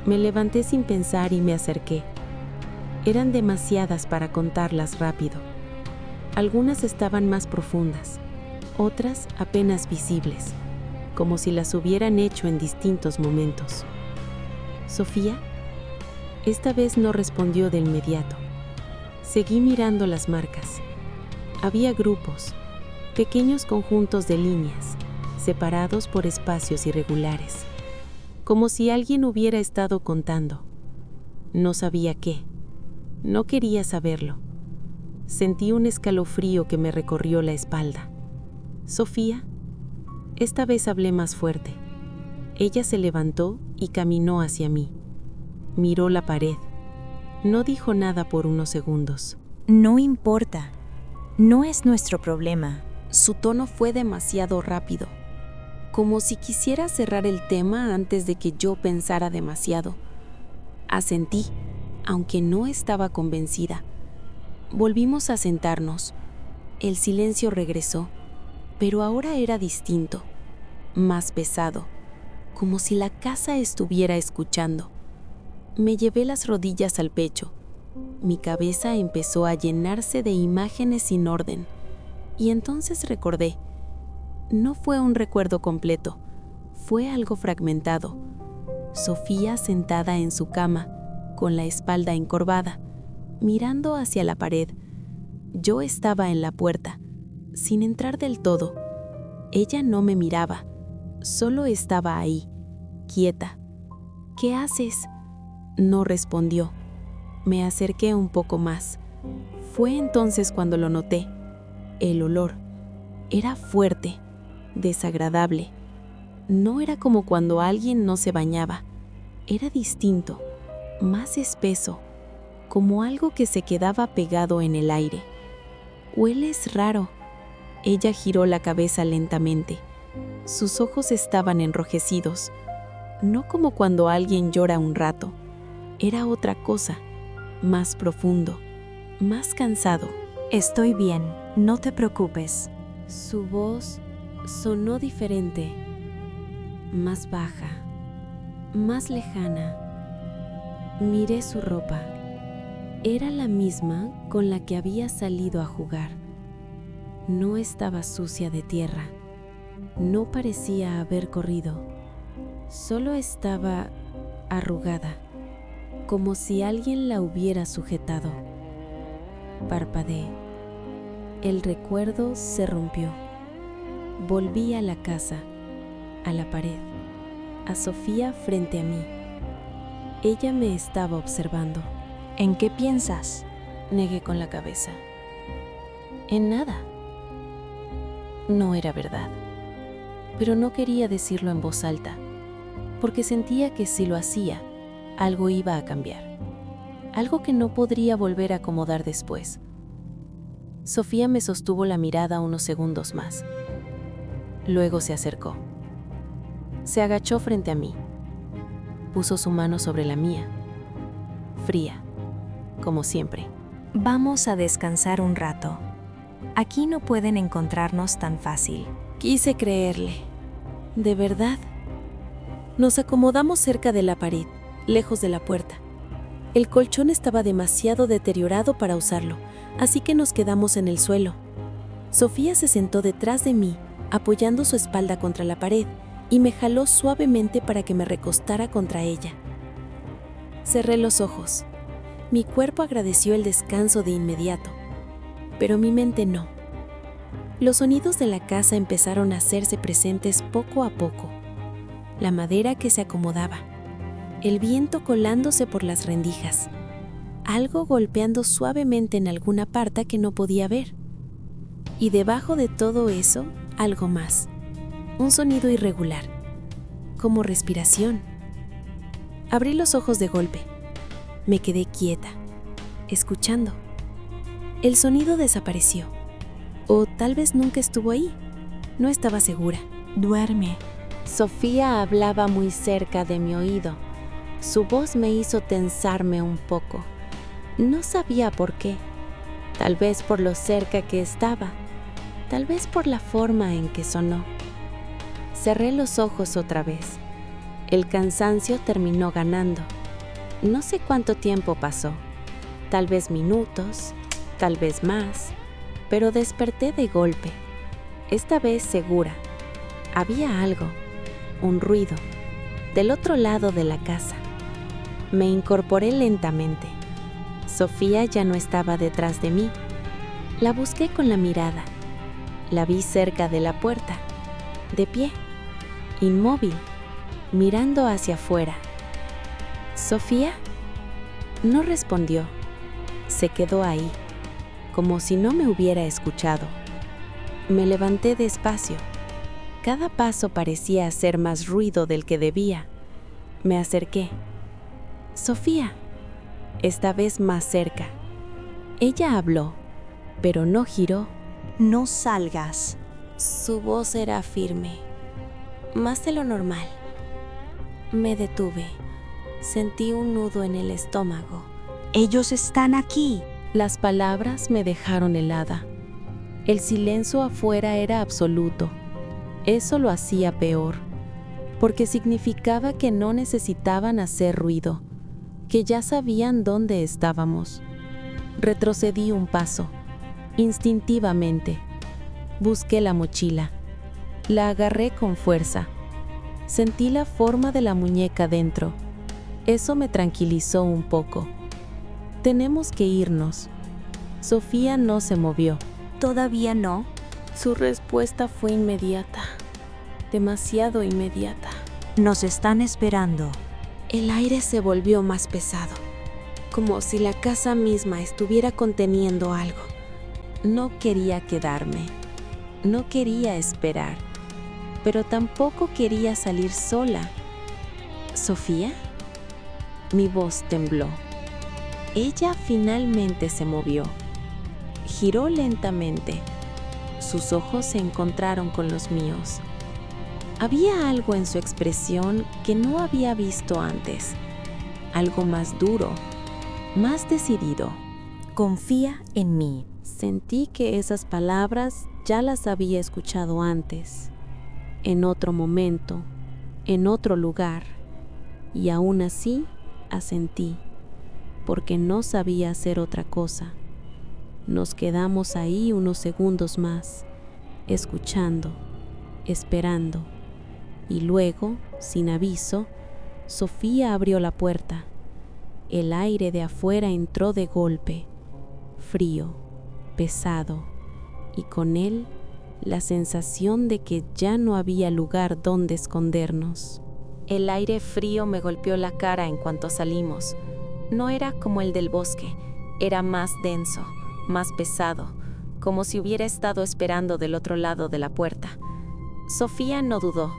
[SPEAKER 4] Me levanté sin pensar y me acerqué. Eran demasiadas para contarlas rápido. Algunas estaban más profundas, otras apenas visibles, como si las hubieran hecho en distintos momentos. ¿Sofía? Esta vez no respondió de inmediato. Seguí mirando las marcas. Había grupos, pequeños conjuntos de líneas, separados por espacios irregulares, como si alguien hubiera estado contando. No sabía qué. No quería saberlo. Sentí un escalofrío que me recorrió la espalda. ¿Sofía? Esta vez hablé más fuerte. Ella se levantó y caminó hacia mí. Miró la pared. No dijo nada por unos segundos.
[SPEAKER 2] No importa. No es nuestro problema.
[SPEAKER 1] Su tono fue demasiado rápido, como si quisiera cerrar el tema antes de que yo pensara demasiado. Asentí, aunque no estaba convencida. Volvimos a sentarnos. El silencio regresó, pero ahora era distinto, más pesado, como si la casa estuviera escuchando. Me llevé las rodillas al pecho. Mi cabeza empezó a llenarse de imágenes sin orden. Y entonces recordé. No fue un recuerdo completo, fue algo fragmentado. Sofía sentada en su cama, con la espalda encorvada, mirando hacia la pared. Yo estaba en la puerta, sin entrar del todo.
[SPEAKER 4] Ella no me miraba, solo estaba ahí, quieta. ¿Qué haces? No respondió. Me acerqué un poco más. Fue entonces cuando lo noté. El olor era fuerte, desagradable. No era como cuando alguien no se bañaba. Era distinto, más espeso, como algo que se quedaba pegado en el aire. «Hueles raro». Ella giró la cabeza lentamente. Sus ojos estaban enrojecidos. No como cuando alguien llora un rato. Era otra cosa, más profundo, más cansado.
[SPEAKER 2] Estoy bien, no te preocupes.
[SPEAKER 1] Su voz sonó diferente, más baja, más lejana. Miré su ropa. Era la misma con la que había salido a jugar. No estaba sucia de tierra. No parecía haber corrido. Solo estaba arrugada, como si alguien la hubiera sujetado. Parpadeé. El recuerdo se rompió. Volví a la casa, a la pared, a Sofía frente a mí. Ella me estaba observando.
[SPEAKER 2] ¿En qué piensas?
[SPEAKER 4] Negué con la cabeza. En nada. No era verdad. Pero no quería decirlo en voz alta, porque sentía que si lo hacía, algo iba a cambiar. Algo que no podría volver a acomodar después. Sofía me sostuvo la mirada unos segundos más. Luego se acercó. Se agachó frente a mí. Puso su mano sobre la mía. Fría, como siempre.
[SPEAKER 2] Vamos a descansar un rato. Aquí no pueden encontrarnos tan fácil.
[SPEAKER 1] Quise creerle. ¿De verdad? Nos acomodamos cerca de la pared, lejos de la puerta. El colchón estaba demasiado deteriorado para usarlo, así que nos quedamos en el suelo. Sofía se sentó detrás de mí, apoyando su espalda contra la pared, y me jaló suavemente para que me recostara contra ella. Cerré los ojos. Mi cuerpo agradeció el descanso de inmediato, pero mi mente no. Los sonidos de la casa empezaron a hacerse presentes poco a poco. La madera que se acomodaba, el viento colándose por las rendijas, algo golpeando suavemente en alguna parte que no podía ver. Y debajo de todo eso, algo más, un sonido irregular, como respiración. Abrí los ojos de golpe. Me quedé quieta, escuchando. El sonido desapareció. O tal vez nunca estuvo ahí. No estaba segura.
[SPEAKER 2] Duerme.
[SPEAKER 3] Sofía hablaba muy cerca de mi oído. Su voz me hizo tensarme un poco. No sabía por qué. Tal vez por lo cerca que estaba. Tal vez por la forma en que sonó. Cerré los ojos otra vez. El cansancio terminó ganando. No sé cuánto tiempo pasó. Tal vez minutos, tal vez más. Pero desperté de golpe. Esta vez segura. Había algo, un ruido, del otro lado de la casa. Me incorporé lentamente. Sofía ya no estaba detrás de mí. La busqué con la mirada. La vi cerca de la puerta, de pie, inmóvil, mirando hacia afuera. ¿Sofía? No respondió. Se quedó ahí, como si no me hubiera escuchado. Me levanté despacio. Cada paso parecía hacer más ruido del que debía. Me acerqué. Sofía, esta vez más cerca. Ella habló, pero no giró.
[SPEAKER 2] No salgas.
[SPEAKER 1] Su voz era firme, más de lo normal. Me detuve. Sentí un nudo en el estómago.
[SPEAKER 2] Ellos están aquí.
[SPEAKER 4] Las palabras me dejaron helada. El silencio afuera era absoluto. Eso lo hacía peor, porque significaba que no necesitaban hacer ruido, que ya sabían dónde estábamos. Retrocedí un paso, instintivamente. Busqué la mochila. La agarré con fuerza. Sentí la forma de la muñeca dentro. Eso me tranquilizó un poco. Tenemos que irnos. Sofía no se movió.
[SPEAKER 2] ¿Todavía no?
[SPEAKER 4] Su respuesta fue inmediata, demasiado inmediata.
[SPEAKER 2] Nos están esperando.
[SPEAKER 1] El aire se volvió más pesado, como si la casa misma estuviera conteniendo algo. No quería quedarme, no quería esperar, pero tampoco quería salir sola. ¿Sofía? Mi voz tembló. Ella finalmente se movió. Giró lentamente. Sus ojos se encontraron con los míos. Había algo en su expresión que no había visto antes. Algo más duro, más decidido.
[SPEAKER 2] Confía en mí.
[SPEAKER 3] Sentí que esas palabras ya las había escuchado antes, en otro momento, en otro lugar, y aún así asentí, porque no sabía hacer otra cosa. Nos quedamos ahí unos segundos más, escuchando, esperando, y luego, sin aviso, Sofía abrió la puerta. El aire de afuera entró de golpe, frío, pesado, y con él la sensación de que ya no había lugar donde escondernos. El aire frío me golpeó la cara en cuanto salimos. No era como el del bosque, era más denso, más pesado, como si hubiera estado esperando del otro lado de la puerta. Sofía no dudó.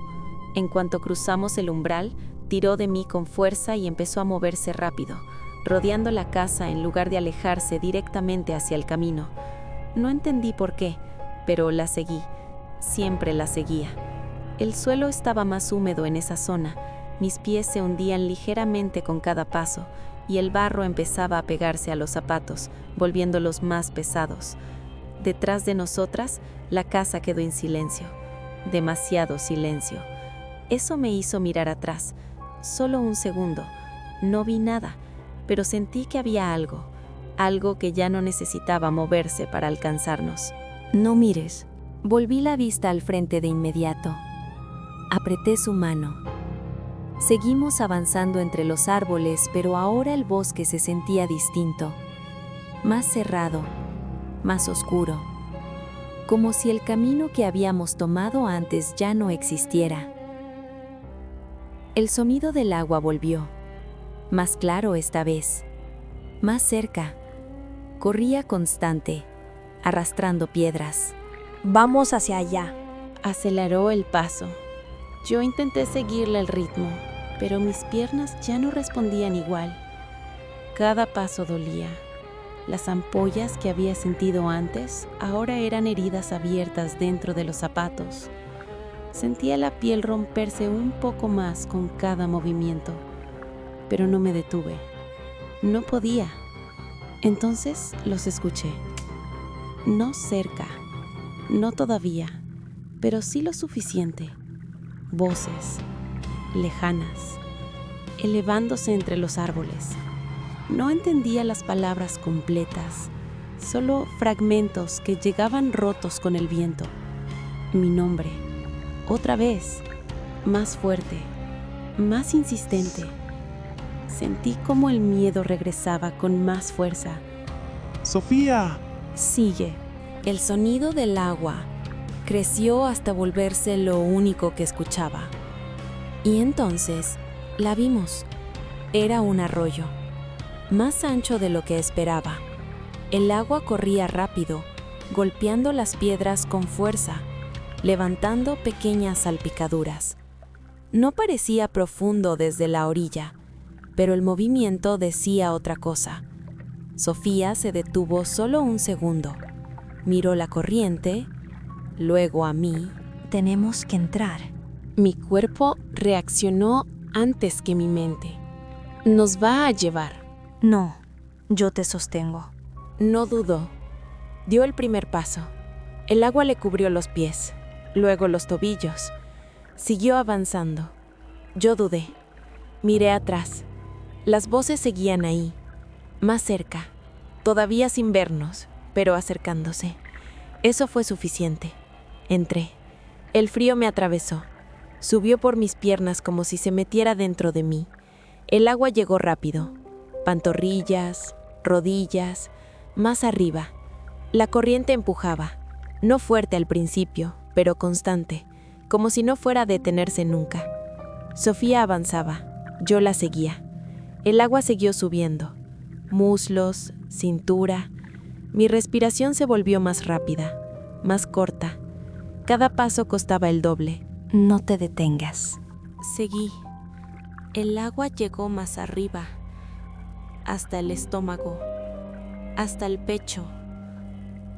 [SPEAKER 3] En cuanto cruzamos el umbral, tiró de mí con fuerza y empezó a moverse rápido, rodeando la casa en lugar de alejarse directamente hacia el camino. No entendí por qué, pero la seguí. Siempre la seguía. El suelo estaba más húmedo en esa zona. Mis pies se hundían ligeramente con cada paso, y el barro empezaba a pegarse a los zapatos, volviéndolos más pesados. Detrás de nosotras, la casa quedó en silencio. Demasiado silencio. Eso me hizo mirar atrás. Solo un segundo. No vi nada, pero sentí que había algo que ya no necesitaba moverse para alcanzarnos.
[SPEAKER 2] No mires. Volví la vista al frente de inmediato. Apreté su mano. Seguimos avanzando entre los árboles, pero ahora el bosque se sentía distinto. Más cerrado, más oscuro. Como si el camino que habíamos tomado antes ya no existiera. El sonido del agua volvió. Más claro esta vez. Más cerca. Corría constante, arrastrando piedras.
[SPEAKER 1] Vamos hacia allá.
[SPEAKER 4] Aceleró el paso. Yo intenté seguirle el ritmo, pero mis piernas ya no respondían igual. Cada paso dolía. Las ampollas que había sentido antes ahora eran heridas abiertas dentro de los zapatos. Sentía la piel romperse un poco más con cada movimiento, pero no me detuve. No podía. Entonces los escuché. No cerca, no todavía, pero sí lo suficiente. Voces, lejanas, elevándose entre los árboles. No entendía las palabras completas, solo fragmentos que llegaban rotos con el viento. Mi nombre, otra vez, más fuerte, más insistente. Sentí como el miedo regresaba con más fuerza.
[SPEAKER 7] ¡Sofía!
[SPEAKER 1] Sigue. El sonido del agua creció hasta volverse lo único que escuchaba. Y entonces la vimos. Era un arroyo, más ancho de lo que esperaba. El agua corría rápido, golpeando las piedras con fuerza, levantando pequeñas salpicaduras. No parecía profundo desde la orilla, pero el movimiento decía otra cosa. Sofía se detuvo solo un segundo. Miró la corriente, luego a mí.
[SPEAKER 2] Tenemos que entrar.
[SPEAKER 4] Mi cuerpo reaccionó antes que mi mente. Nos va a llevar.
[SPEAKER 2] No, yo te sostengo.
[SPEAKER 4] No dudó. Dio el primer paso. El agua le cubrió los pies, luego los tobillos. Siguió avanzando. Yo dudé. Miré atrás. Las voces seguían ahí, más cerca, todavía sin vernos, pero acercándose. Eso fue suficiente. Entré. El frío me atravesó. Subió por mis piernas como si se metiera dentro de mí. El agua llegó rápido. Pantorrillas, rodillas, más arriba. La corriente empujaba. No fuerte al principio, pero constante, como si no fuera a detenerse nunca. Sofía avanzaba, yo la seguía. El agua siguió subiendo. Muslos, cintura. Mi respiración se volvió más rápida, más corta. Cada paso costaba el doble.
[SPEAKER 2] No te detengas.
[SPEAKER 3] Seguí. El agua llegó más arriba, hasta el estómago, hasta el pecho.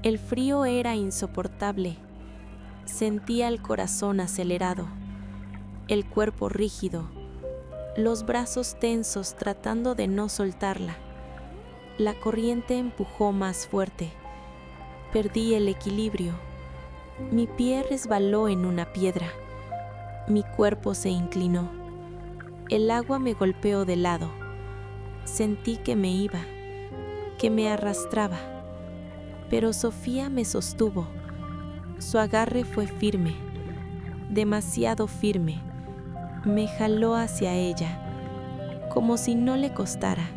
[SPEAKER 3] El frío era insoportable. Sentía el corazón acelerado, el cuerpo rígido, los brazos tensos tratando de no soltarla. La corriente empujó más fuerte. Perdí el equilibrio. Mi pie resbaló en una piedra. Mi cuerpo se inclinó. El agua me golpeó de lado. Sentí que me iba, que me arrastraba. Pero Sofía me sostuvo. Su agarre fue firme, demasiado firme. Me jaló hacia ella, como si no le costara.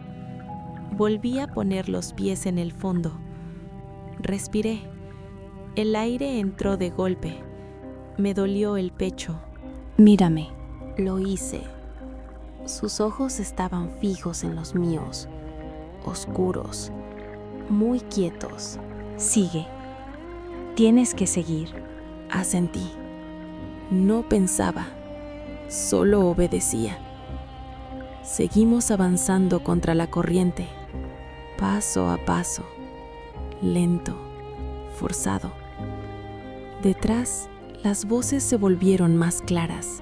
[SPEAKER 3] Volví a poner los pies en el fondo. Respiré. El aire entró de golpe. Me dolió el pecho.
[SPEAKER 2] Mírame.
[SPEAKER 3] Lo hice. Sus ojos estaban fijos en los míos, oscuros, muy quietos.
[SPEAKER 2] Sigue. Tienes que seguir.
[SPEAKER 3] Asentí. No pensaba, solo obedecía. Seguimos avanzando contra la corriente, paso a paso, lento, forzado. Detrás, las voces se volvieron más claras,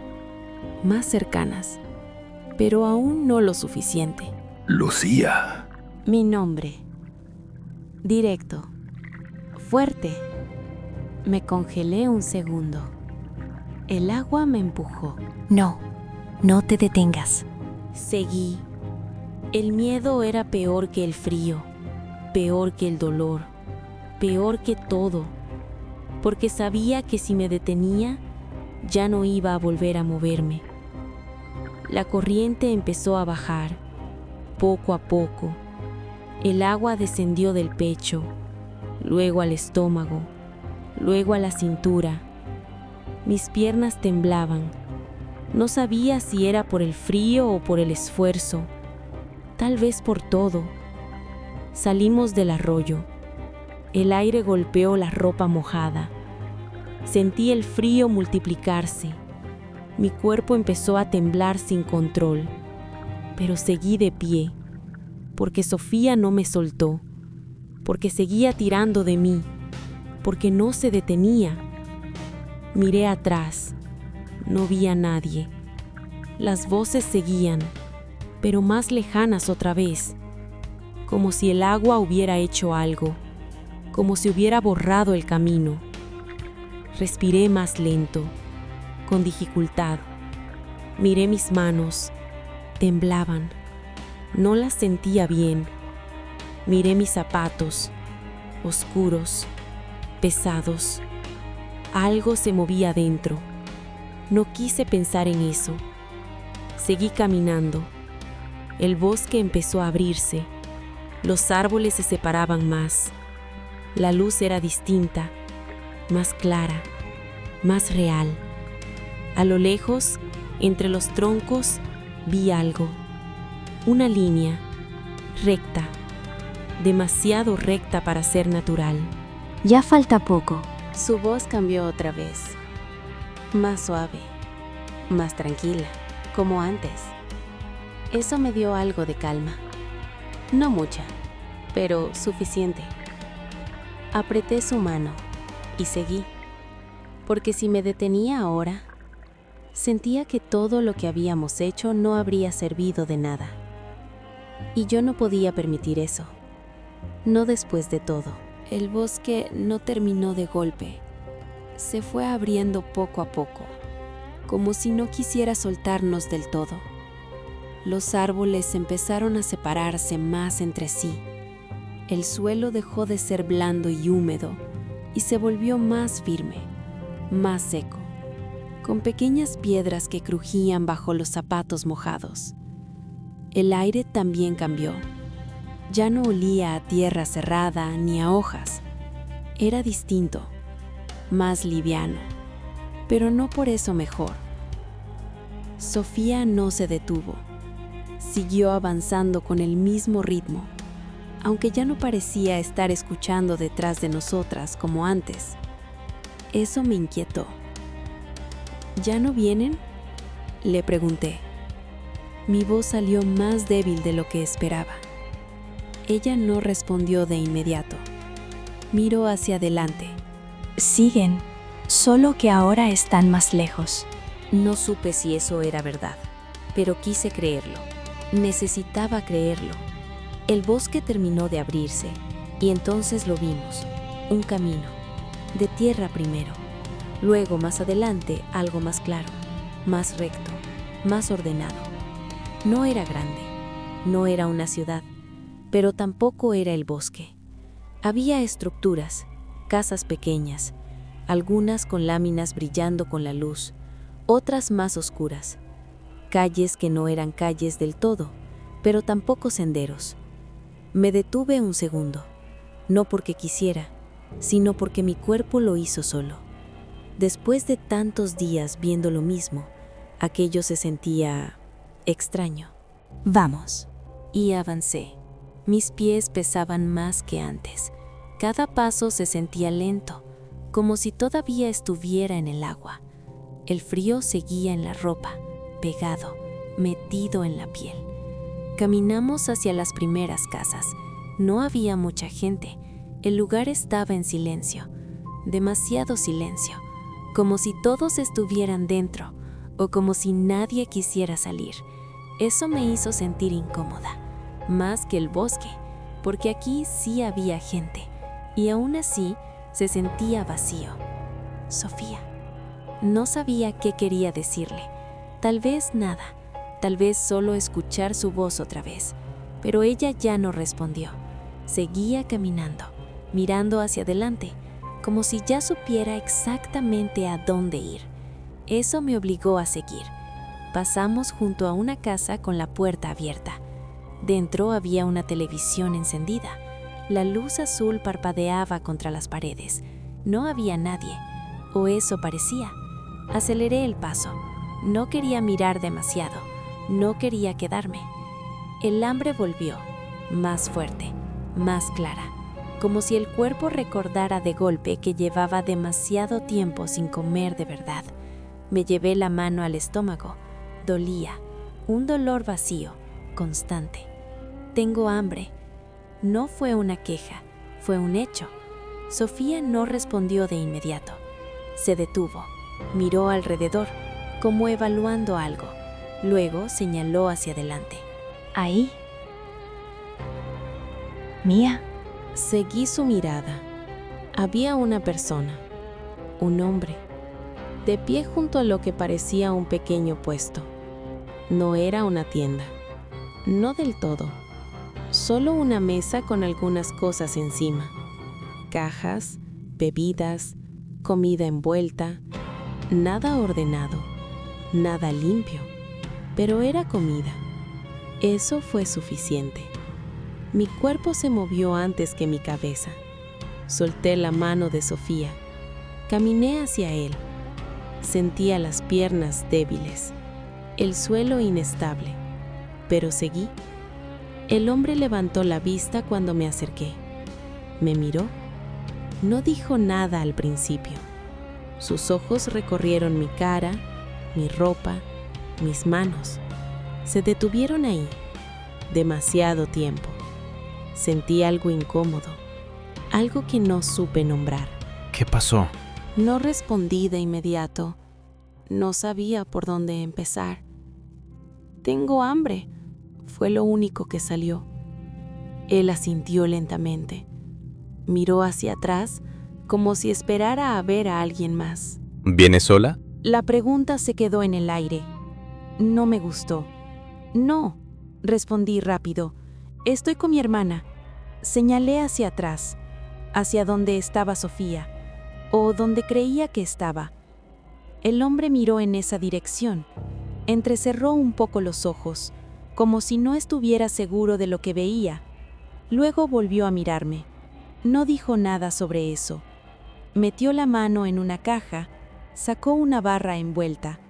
[SPEAKER 3] más cercanas, pero aún no lo suficiente.
[SPEAKER 6] Lucía.
[SPEAKER 3] Mi nombre. Directo. Fuerte. Me congelé un segundo. El agua me empujó.
[SPEAKER 2] No te detengas.
[SPEAKER 3] Seguí. El miedo era peor que el frío, peor que el dolor, peor que todo, porque sabía que si me detenía, ya no iba a volver a moverme. La corriente empezó a bajar, poco a poco. El agua descendió del pecho, luego al estómago, luego a la cintura. Mis piernas temblaban. No sabía si era por el frío o por el esfuerzo, tal vez por todo. Salimos del arroyo. El aire golpeó la ropa mojada. Sentí el frío multiplicarse. Mi cuerpo empezó a temblar sin control, pero seguí de pie, porque Sofía no me soltó, porque seguía tirando de mí, porque no se detenía. Miré atrás. No vi a nadie. Las voces seguían, pero más lejanas otra vez, como si el agua hubiera hecho algo, como si hubiera borrado el camino. Respiré más lento, con dificultad. Miré mis manos, temblaban, no las sentía bien. Miré mis zapatos, oscuros, pesados. Algo se movía dentro. No quise pensar en eso. Seguí caminando. El bosque empezó a abrirse. Los árboles se separaban más. La luz era distinta, más clara, más real. A lo lejos, entre los troncos, vi algo. Una línea, recta, demasiado recta para ser natural.
[SPEAKER 2] Ya falta poco.
[SPEAKER 3] Su voz cambió otra vez. Más suave, más tranquila, como antes. Eso me dio algo de calma. No mucha, pero suficiente. Apreté su mano y seguí, porque si me detenía ahora, sentía que todo lo que habíamos hecho no habría servido de nada. Y yo no podía permitir eso. No después de todo. El bosque no terminó de golpe. Se fue abriendo poco a poco, como si no quisiera soltarnos del todo. Los árboles empezaron a separarse más entre sí. El suelo dejó de ser blando y húmedo y se volvió más firme, más seco, con pequeñas piedras que crujían bajo los zapatos mojados. El aire también cambió. Ya no olía a tierra cerrada ni a hojas. Era distinto. más liviano, pero no por eso mejor. Sofía no se detuvo. Siguió avanzando con el mismo ritmo, aunque ya no parecía estar escuchando detrás de nosotras como antes. Eso me inquietó. ¿Ya no vienen?, le pregunté. Mi voz salió más débil de lo que esperaba. Ella no respondió de inmediato. Miró hacia adelante.
[SPEAKER 8] Siguen, solo que ahora están más lejos.
[SPEAKER 2] No supe si eso era verdad, pero quise creerlo. Necesitaba creerlo. El bosque terminó de abrirse y entonces lo vimos. Un camino, de tierra primero. Luego, más adelante, algo más claro, más recto, más ordenado. No era grande, no era una ciudad, pero tampoco era el bosque. Había estructuras, casas pequeñas, algunas con láminas brillando con la luz, otras más oscuras. Calles que no eran calles del todo, pero tampoco senderos. Me detuve un segundo, no porque quisiera, sino porque mi cuerpo lo hizo solo. Después de tantos días viendo lo mismo, aquello se sentía extraño.
[SPEAKER 8] Vamos.
[SPEAKER 3] Y avancé. Mis pies pesaban más que antes. Cada paso se sentía lento, como si todavía estuviera en el agua. El frío seguía en la ropa, pegado, metido en la piel. Caminamos hacia las primeras casas. No había mucha gente. El lugar estaba en silencio, demasiado silencio, como si todos estuvieran dentro o como si nadie quisiera salir. Eso me hizo sentir incómoda, más que el bosque, porque aquí sí había gente y aún así se sentía vacío. Sofía. No sabía qué quería decirle. Tal vez nada, tal vez solo escuchar su voz otra vez, pero ella ya no respondió. Seguía caminando, mirando hacia adelante, como si ya supiera exactamente a dónde ir. Eso me obligó a seguir. Pasamos junto a una casa con la puerta abierta. Dentro había una televisión encendida. La luz azul parpadeaba contra las paredes. No había nadie, o eso parecía. Aceleré el paso. No quería mirar demasiado. No quería quedarme. El hambre volvió, más fuerte, más clara, como si el cuerpo recordara de golpe que llevaba demasiado tiempo sin comer de verdad. Me llevé la mano al estómago. Dolía, un dolor vacío, constante. Tengo hambre. No fue una queja, fue un hecho. Sofía no respondió de inmediato. Se detuvo, miró alrededor, como evaluando algo. Luego señaló hacia adelante.
[SPEAKER 8] Ahí. Mía.
[SPEAKER 4] Seguí su mirada. Había una persona, un hombre, de pie junto a lo que parecía un pequeño puesto. No era una tienda, no del todo, solo una mesa con algunas cosas encima. Cajas, bebidas, comida envuelta, nada ordenado, nada limpio, pero era comida. Eso fue suficiente. Mi cuerpo se movió antes que mi cabeza. Solté la mano de Sofía. Caminé hacia él. Sentía las piernas débiles, el suelo inestable, pero seguí. El hombre levantó la vista cuando me acerqué. Me miró. No dijo nada al principio. Sus ojos recorrieron mi cara, mi ropa, mis manos. Se detuvieron ahí, demasiado tiempo. Sentí algo incómodo, algo que no supe nombrar.
[SPEAKER 9] ¿Qué pasó?
[SPEAKER 4] No respondí de inmediato. No sabía por dónde empezar. Tengo hambre, fue lo único que salió. Él asintió lentamente. Miró hacia atrás, como si esperara a ver a alguien más.
[SPEAKER 9] ¿Vienes sola?
[SPEAKER 4] La pregunta se quedó en el aire. No me gustó. No, respondí rápido. Estoy con mi hermana. Señalé hacia atrás, hacia donde estaba Sofía, o donde creía que estaba. El hombre miró en esa dirección. Entrecerró un poco los ojos, como si no estuviera seguro de lo que veía. Luego volvió a mirarme. No dijo nada sobre eso.
[SPEAKER 1] Metió la mano en una caja, sacó una barra envuelta,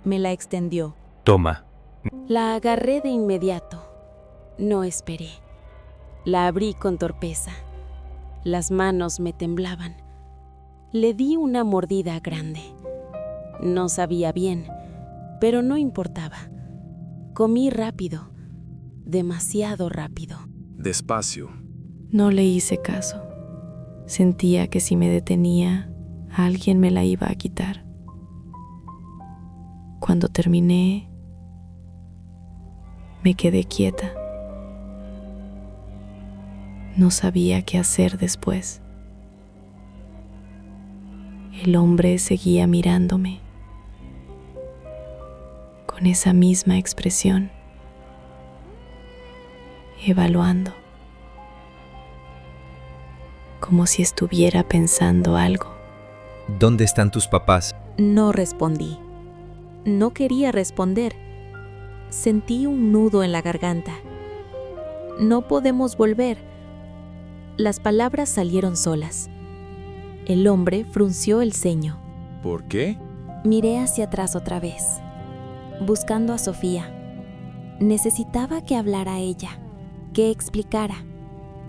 [SPEAKER 1] me la extendió.
[SPEAKER 9] Toma.
[SPEAKER 3] La agarré de inmediato. No esperé. La abrí con torpeza. Las manos me temblaban. Le di una mordida grande. No sabía bien, pero no importaba. Comí rápido, demasiado rápido.
[SPEAKER 6] Despacio.
[SPEAKER 4] No le hice caso. Sentía que si me detenía, alguien me la iba a quitar. Cuando terminé, me quedé quieta. No sabía qué hacer después. El hombre seguía mirándome, con esa misma expresión, evaluando, como si estuviera pensando algo.
[SPEAKER 9] ¿Dónde están tus papás?
[SPEAKER 1] No respondí. No quería responder. Sentí un nudo en la garganta. No podemos volver. Las palabras salieron solas. El hombre frunció el ceño.
[SPEAKER 6] ¿Por qué?
[SPEAKER 1] Miré hacia atrás otra vez, buscando a Sofía. Necesitaba que hablara ella, que explicara,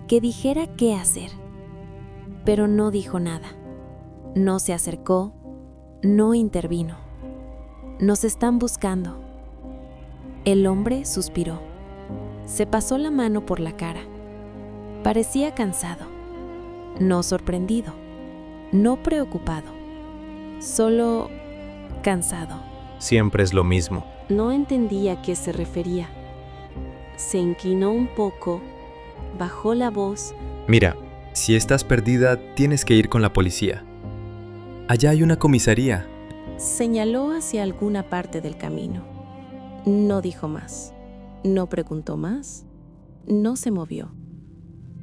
[SPEAKER 1] que dijera qué hacer. Pero no dijo nada. No se acercó, no intervino. Nos están buscando. El hombre suspiró. Se pasó la mano por la cara. Parecía cansado, no sorprendido, no preocupado, solo cansado.
[SPEAKER 9] Siempre es lo mismo.
[SPEAKER 3] No entendía a qué se refería. Se inclinó un poco, bajó la voz.
[SPEAKER 9] Mira, si estás perdida, tienes que ir con la policía. Allá hay una comisaría.
[SPEAKER 4] Señaló hacia alguna parte del camino. No dijo más, no preguntó más, no se movió.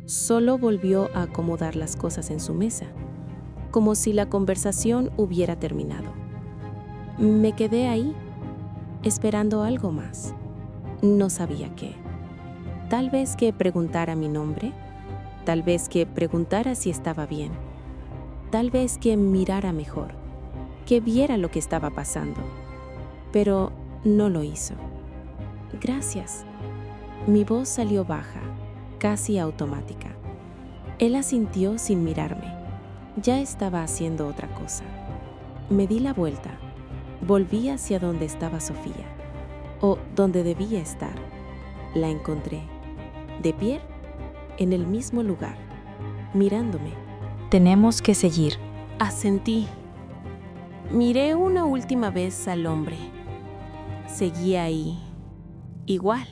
[SPEAKER 4] Solo volvió a acomodar las cosas en su mesa, como si la conversación hubiera terminado. Me quedé ahí, esperando algo más. No sabía qué. Tal vez que preguntara mi nombre, tal vez que preguntara si estaba bien, tal vez que mirara mejor, que viera lo que estaba pasando. Pero no lo hizo. Gracias. Mi voz salió baja, casi automática. Él asintió sin mirarme. Ya estaba haciendo otra cosa. Me di la vuelta. Volví hacia donde estaba Sofía, o donde debía estar. La encontré, de pie, en el mismo lugar, mirándome.
[SPEAKER 8] Tenemos que seguir.
[SPEAKER 4] Asentí. Miré una última vez al hombre. Seguía ahí, igual,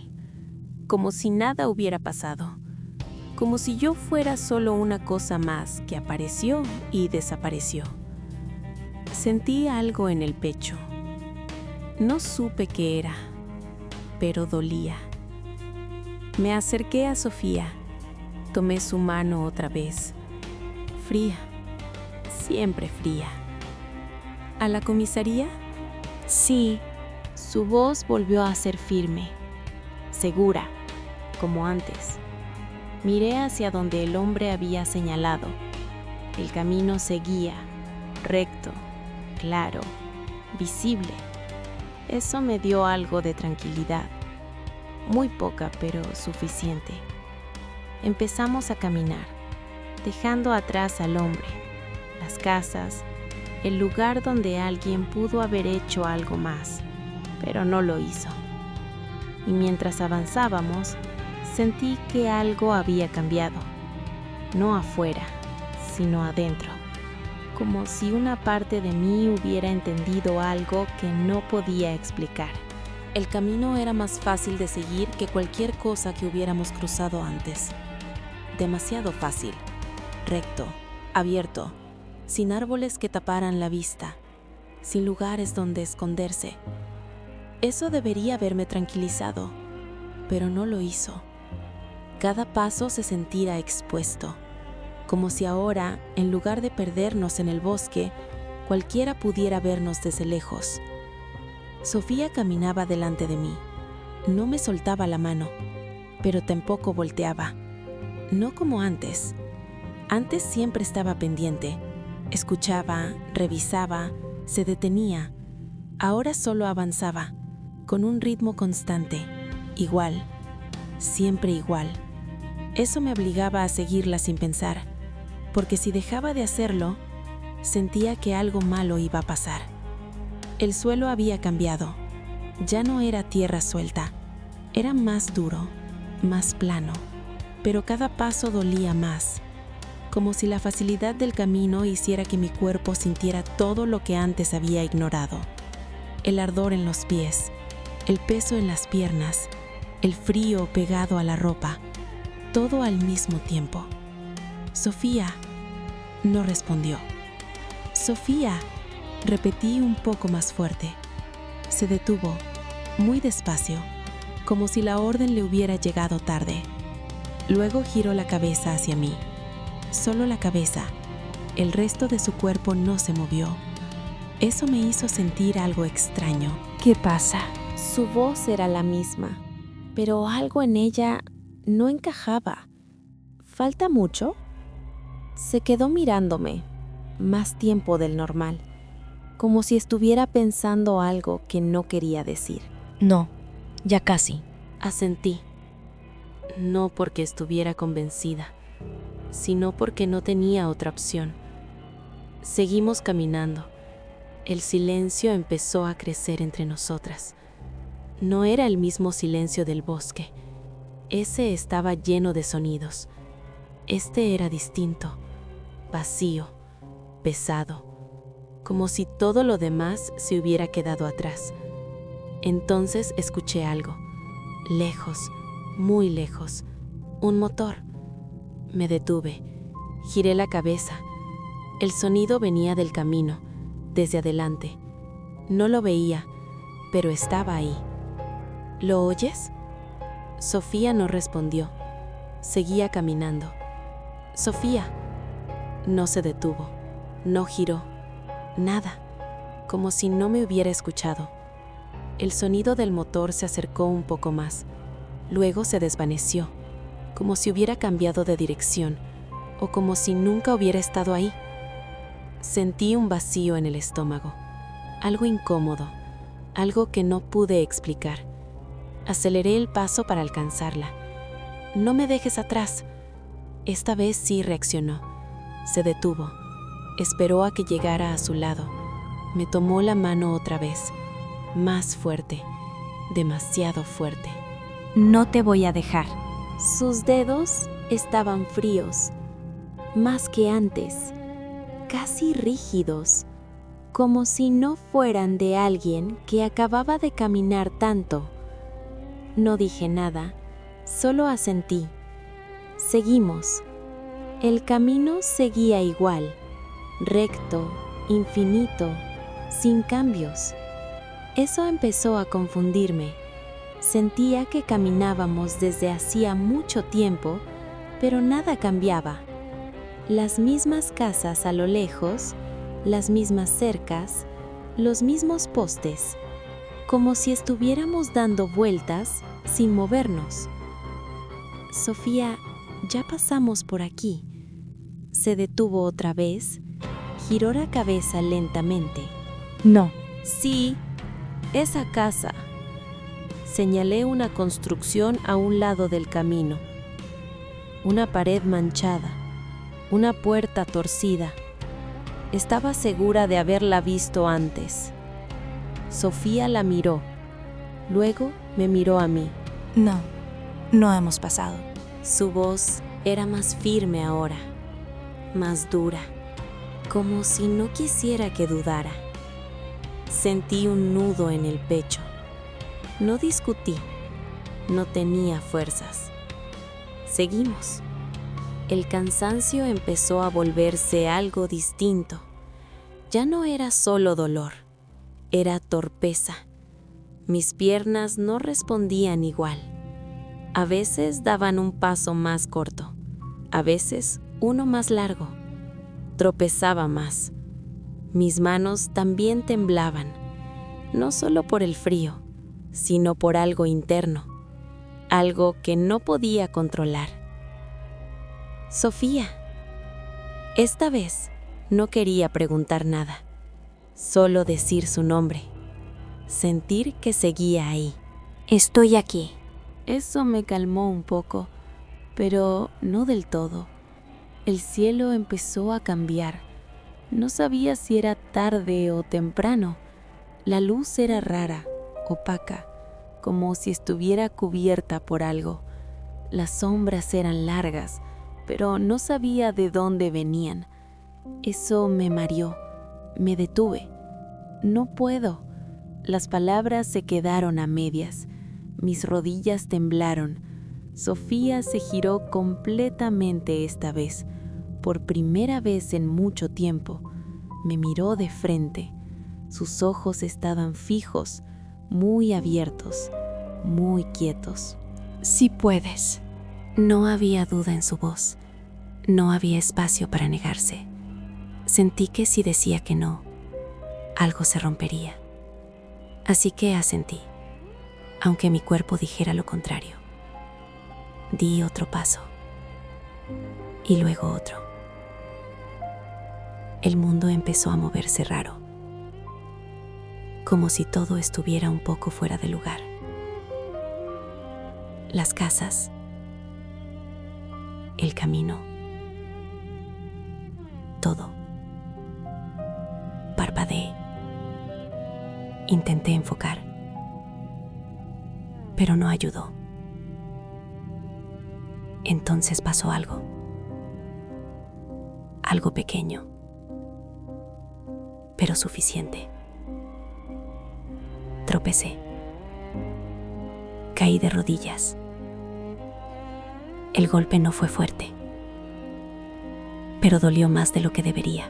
[SPEAKER 4] como si nada hubiera pasado, como si yo fuera solo una cosa más que apareció y desapareció. Sentí algo en el pecho. No supe qué era, pero dolía. Me acerqué a Sofía, tomé su mano otra vez. Fría, siempre fría. ¿A la comisaría?
[SPEAKER 1] Sí.
[SPEAKER 4] Su voz volvió a ser firme, segura, como antes. Miré hacia donde el hombre había señalado. El camino seguía, recto, claro, visible. Eso me dio algo de tranquilidad. Muy poca, pero suficiente. Empezamos a caminar, dejando atrás al hombre, las casas, el lugar donde alguien pudo haber hecho algo más, pero no lo hizo. Y mientras avanzábamos, sentí que algo había cambiado, no afuera, sino adentro, como si una parte de mí hubiera entendido algo que no podía explicar. El camino era más fácil de seguir que cualquier cosa que hubiéramos cruzado antes. Demasiado fácil, recto, abierto, sin árboles que taparan la vista, sin lugares donde esconderse. Eso debería haberme tranquilizado, pero no lo hizo. Cada paso se sentía expuesto, como si ahora, en lugar de perdernos en el bosque, cualquiera pudiera vernos desde lejos. Sofía caminaba delante de mí. No me soltaba la mano, pero tampoco volteaba. No como antes. Antes siempre estaba pendiente, Escuchaba, revisaba, se detenía. Ahora solo avanzaba, con un ritmo constante, igual, siempre igual. Eso me obligaba a seguirla sin pensar, porque si dejaba de hacerlo, sentía que algo malo iba a pasar. El suelo había cambiado. Ya no era tierra suelta, era más duro, más plano, pero cada paso dolía más, como si la facilidad del camino hiciera que mi cuerpo sintiera todo lo que antes había ignorado. El ardor en los pies, el peso en las piernas, el frío pegado a la ropa, todo al mismo tiempo. Sofía no respondió. Sofía, repetí un poco más fuerte. Se detuvo, muy despacio, como si la orden le hubiera llegado tarde. Luego giró la cabeza hacia mí. Solo la cabeza. El resto de su cuerpo no se movió. Eso me hizo sentir algo extraño.
[SPEAKER 8] ¿Qué pasa?
[SPEAKER 1] Su voz era la misma, pero algo en ella no encajaba. ¿Falta mucho? Se quedó mirándome, más tiempo del normal, como si estuviera pensando algo que no quería decir.
[SPEAKER 8] No, ya casi.
[SPEAKER 3] Asentí, no porque estuviera convencida, sino porque no tenía otra opción. Seguimos caminando. El silencio empezó a crecer entre nosotras. No era el mismo silencio del bosque. Ese estaba lleno de sonidos. Este era distinto, vacío, pesado, como si todo lo demás se hubiera quedado atrás. Entonces escuché algo, lejos, muy lejos, un motor. Me detuve, giré la cabeza. El sonido venía del camino, desde adelante. No lo veía, pero estaba ahí. ¿Lo oyes? Sofía no respondió. Seguía caminando. Sofía. No se detuvo, no giró, nada, como si no me hubiera escuchado. El sonido del motor se acercó un poco más, luego se desvaneció, como si hubiera cambiado de dirección o como si nunca hubiera estado ahí. Sentí un vacío en el estómago, algo incómodo, algo que no pude explicar. Aceleré el paso para alcanzarla. «No me dejes atrás». Esta vez sí reaccionó. Se detuvo. Esperó a que llegara a su lado. Me tomó la mano otra vez, más fuerte, demasiado fuerte.
[SPEAKER 8] No te voy a dejar.
[SPEAKER 1] Sus dedos estaban fríos, más que antes, casi rígidos, como si no fueran de alguien que acababa de caminar tanto. No dije nada, solo asentí. Seguimos. El camino seguía igual, recto, infinito, sin cambios. Eso empezó a confundirme. Sentía que caminábamos desde hacía mucho tiempo, pero nada cambiaba. Las mismas casas a lo lejos, las mismas cercas, los mismos postes, como si estuviéramos dando vueltas sin movernos. Sofía, ya pasamos por aquí. Se detuvo otra vez, giró la cabeza lentamente.
[SPEAKER 8] No.
[SPEAKER 1] Sí, esa casa. Señalé una construcción a un lado del camino. Una pared manchada, una puerta torcida. Estaba segura de haberla visto antes. Sofía la miró. Luego me miró a mí.
[SPEAKER 8] No, no hemos pasado.
[SPEAKER 3] Su voz era más firme ahora, más dura, como si no quisiera que dudara. Sentí un nudo en el pecho. No discutí, no tenía fuerzas. Seguimos. El cansancio empezó a volverse algo distinto. Ya no era solo dolor, era torpeza. Mis piernas no respondían igual. A veces daban un paso más corto, a veces uno más largo. Tropezaba más. Mis manos también temblaban, no solo por el frío, sino por algo interno, algo que no podía controlar. Sofía. Esta vez No quería preguntar nada, solo decir su nombre, sentir que seguía ahí.
[SPEAKER 8] Estoy aquí.
[SPEAKER 4] Eso me calmó un poco, pero no del todo. El cielo empezó a cambiar. No sabía si era tarde o temprano. La luz era rara, opaca, como si estuviera cubierta por algo. Las sombras eran largas, pero no sabía de dónde venían. Eso me mareó, me detuve. No puedo. Las palabras se quedaron a medias. Mis rodillas temblaron. Sofía se giró completamente esta vez. Por primera vez en mucho tiempo, me miró de frente. Sus ojos estaban fijos, muy abiertos, muy quietos.
[SPEAKER 8] Sí puedes.
[SPEAKER 3] No había duda en su voz. No había espacio para negarse. Sentí que si decía que no, algo se rompería. Así que asentí, aunque mi cuerpo dijera lo contrario. Di otro paso. Y luego otro. El mundo empezó a moverse raro, como si todo estuviera un poco fuera de lugar. Las casas, el camino, todo. Parpadeé. Intenté enfocar, pero no ayudó. Entonces pasó algo. Algo pequeño, pero suficiente. Tropecé. Caí de rodillas. El golpe no fue fuerte, pero dolió más de lo que debería.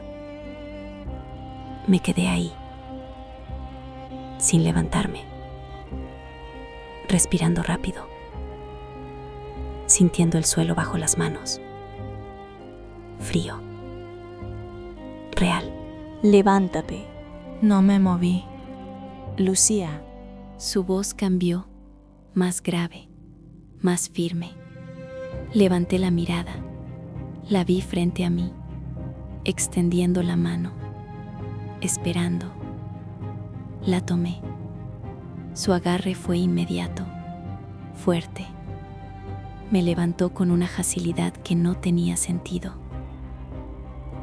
[SPEAKER 3] Me quedé ahí, sin levantarme, respirando rápido, sintiendo el suelo bajo las manos. Frío. Real.
[SPEAKER 8] Levántate. No me moví.
[SPEAKER 3] Lucía. Su voz cambió, más grave, más firme. Levanté la mirada. La vi frente a mí, extendiendo la mano, esperando. La tomé. Su agarre fue inmediato, fuerte. Me levantó con una facilidad que no tenía sentido,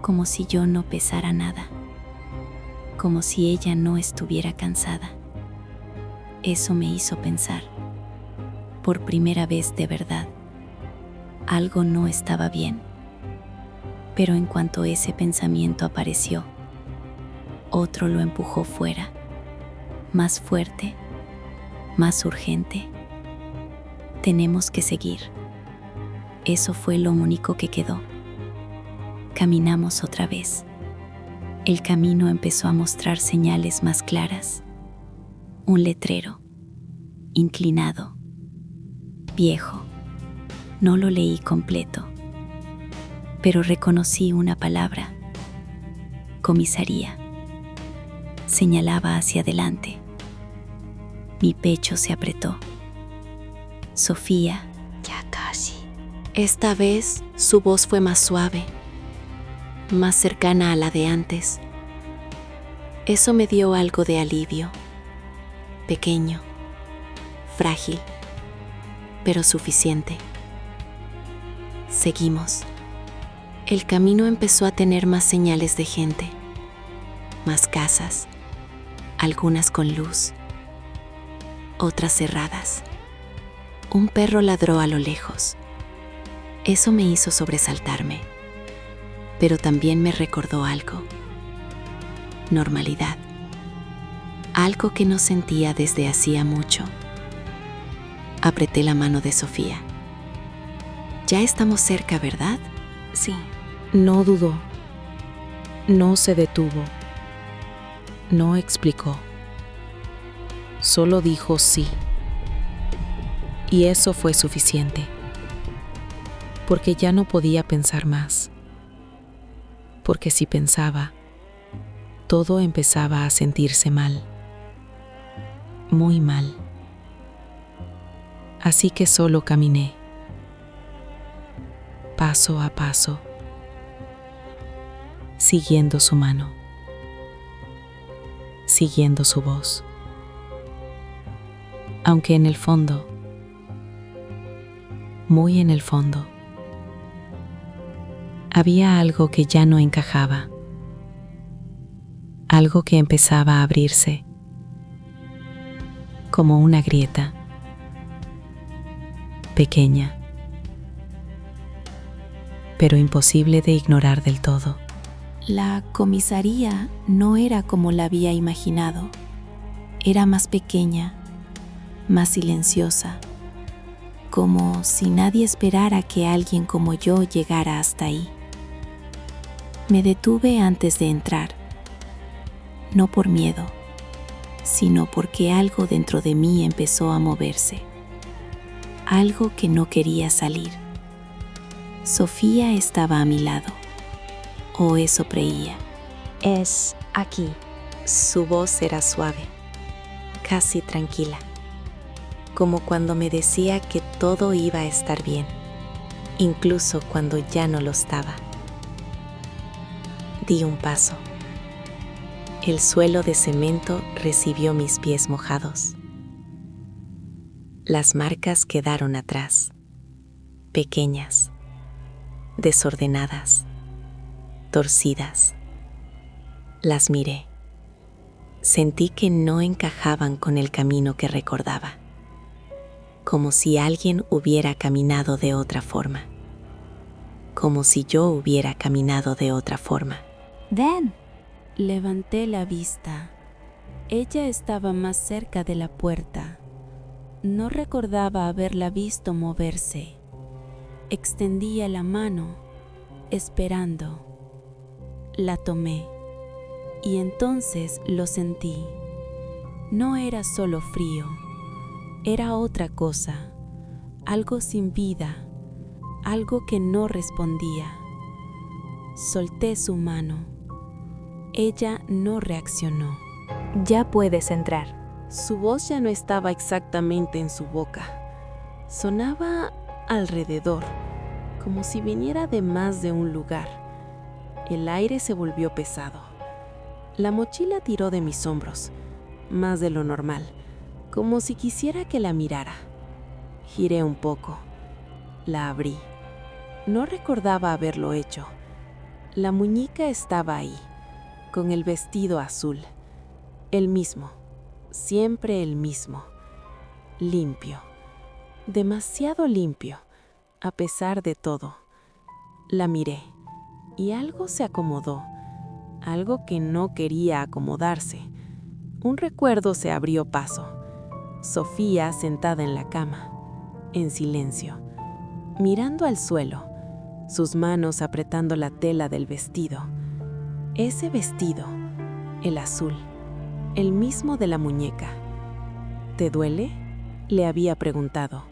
[SPEAKER 3] como si yo no pesara nada, como si ella no estuviera cansada. Eso me hizo pensar, por primera vez de verdad, algo no estaba bien. Pero en cuanto ese pensamiento apareció, otro lo empujó fuera, más fuerte, más urgente. Tenemos que seguir. Eso fue lo único que quedó. Caminamos otra vez. El camino empezó a mostrar señales más claras. Un letrero, inclinado, viejo. No lo leí completo, pero reconocí una palabra. Comisaría. Señalaba hacia adelante. Mi pecho se apretó. Sofía.
[SPEAKER 8] Ya casi.
[SPEAKER 3] Esta vez su voz fue más suave, más cercana a la de antes. Eso me dio algo de alivio. Pequeño, frágil, pero suficiente. Seguimos. El camino empezó a tener más señales de gente, más casas, algunas con luz, otras cerradas. Un perro ladró a lo lejos. Eso me hizo sobresaltarme, pero también me recordó algo. Normalidad. Algo que no sentía desde hacía mucho. Apreté la mano de Sofía. Ya estamos cerca, ¿verdad?
[SPEAKER 8] Sí.
[SPEAKER 4] No dudó. No se detuvo. No explicó. Solo dijo sí. Y eso fue suficiente. Porque ya no podía pensar más. Porque si pensaba, todo empezaba a sentirse mal. Muy mal. Así que solo caminé. Paso a paso.
[SPEAKER 3] siguiendo su mano, siguiendo su voz. Aunque en el fondo, muy en el fondo, había algo que ya no encajaba, algo que empezaba a abrirse, como una grieta, pequeña, pero imposible de ignorar del todo.
[SPEAKER 1] La comisaría no era como la había imaginado. Era más pequeña, más silenciosa, como si nadie esperara que alguien como yo llegara hasta ahí. Me detuve antes de entrar, no por miedo, sino porque algo dentro de mí empezó a moverse, algo que no quería salir. Sofía estaba a mi lado, o eso creía.
[SPEAKER 2] Es aquí.
[SPEAKER 3] Su voz era suave, casi tranquila, como cuando me decía que todo iba a estar bien, incluso cuando ya no lo estaba. Di un paso. El suelo de cemento recibió mis pies mojados. Las marcas quedaron atrás, pequeñas, desordenadas, torcidas. Las miré. Sentí que no encajaban con el camino que recordaba, como si alguien hubiera caminado de otra forma, como si yo hubiera caminado de otra forma.
[SPEAKER 8] Dan.
[SPEAKER 4] Levanté la vista. Ella estaba más cerca de la puerta. No recordaba haberla visto moverse. Extendía la mano, esperando. La tomé, y entonces lo sentí. No era solo frío, era otra cosa, algo sin vida, algo que no respondía. Solté su mano. Ella no reaccionó.
[SPEAKER 2] Ya puedes entrar.
[SPEAKER 4] Su voz ya no estaba exactamente en su boca. Sonaba alrededor, como si viniera de más de un lugar. El aire se volvió pesado. La mochila tiró de mis hombros, más de lo normal, como si quisiera que la mirara. Giré un poco. La abrí. No recordaba haberlo hecho. La muñeca estaba ahí, con el vestido azul. El mismo, siempre el mismo. Limpio. Demasiado limpio, a pesar de todo. La miré, y algo se acomodó, algo que no quería acomodarse. Un recuerdo se abrió paso. Sofía sentada en la cama, en silencio, mirando al suelo, sus manos apretando la tela del vestido. Ese vestido, el azul, el mismo de la muñeca. ¿Te duele?, le había preguntado.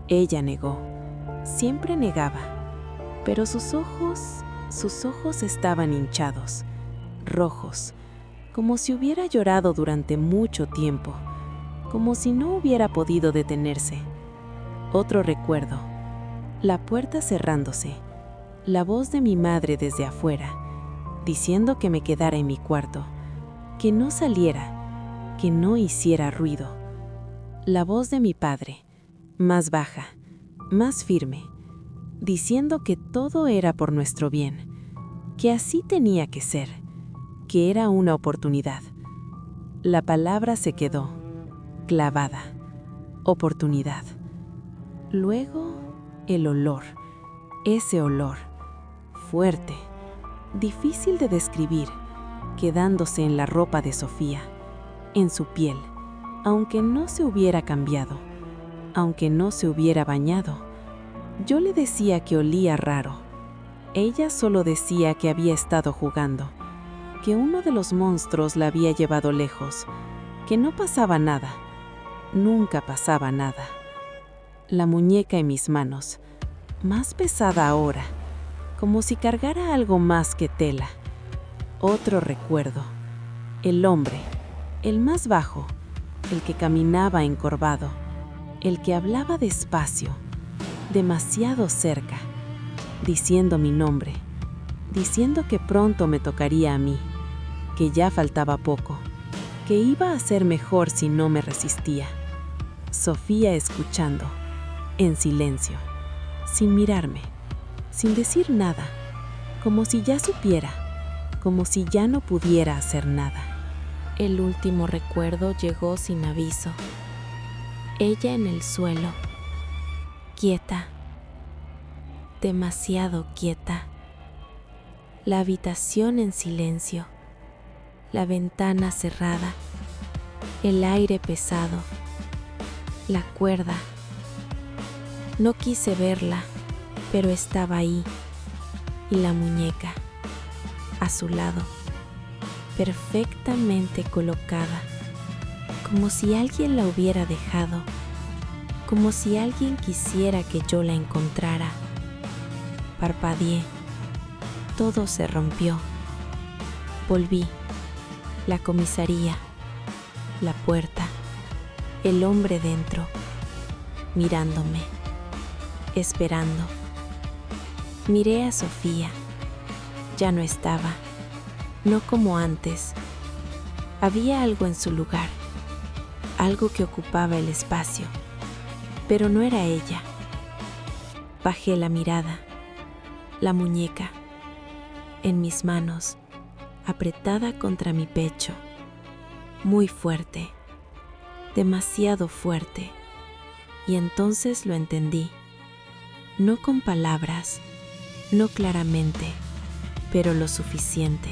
[SPEAKER 4] Ella negó, siempre negaba, pero sus ojos estaban hinchados, rojos, como si hubiera llorado durante mucho tiempo, como si no hubiera podido detenerse. Otro recuerdo, la puerta cerrándose, la voz de mi madre desde afuera, diciendo que me quedara en mi cuarto, que no saliera, que no hiciera ruido. La voz de mi padre, más baja, más firme, diciendo que todo era por nuestro bien, que así tenía que ser, que era una oportunidad. La palabra se quedó, clavada, oportunidad. Luego, el olor, ese olor, fuerte, difícil de describir, quedándose en la ropa de Sofía, en su piel, aunque no se hubiera cambiado, aunque no se hubiera bañado. Yo le decía que olía raro. Ella solo decía que había estado jugando, que uno de los monstruos la había llevado lejos, que no pasaba nada, nunca pasaba nada. La muñeca en mis manos, más pesada ahora, como si cargara algo más que tela. Otro recuerdo, el hombre, el más bajo, el que caminaba encorvado, el que hablaba despacio, demasiado cerca, diciendo mi nombre,
[SPEAKER 10] diciendo que pronto me tocaría a mí, que ya faltaba poco, que iba a ser mejor si no me resistía. Sofía escuchando, en silencio, sin mirarme, sin decir nada, como si ya supiera, como si ya no pudiera hacer nada.
[SPEAKER 1] El último recuerdo llegó sin aviso. Ella en el suelo, quieta, demasiado quieta. La habitación en silencio, la ventana cerrada, el aire pesado, la cuerda. No quise verla, pero estaba ahí, y la muñeca, a su lado, perfectamente colocada, como si alguien la hubiera dejado, como si alguien quisiera que yo la encontrara. Parpadeé, todo se rompió. Volví, la comisaría, la puerta, el hombre dentro, mirándome, esperando. Miré a Sofía, ya no estaba, no como antes. Había algo en su lugar, algo que ocupaba el espacio, pero no era ella. Bajé la mirada, la muñeca, en mis manos, apretada contra mi pecho, muy fuerte, demasiado fuerte, y entonces lo entendí, no con palabras, no claramente, pero lo suficiente.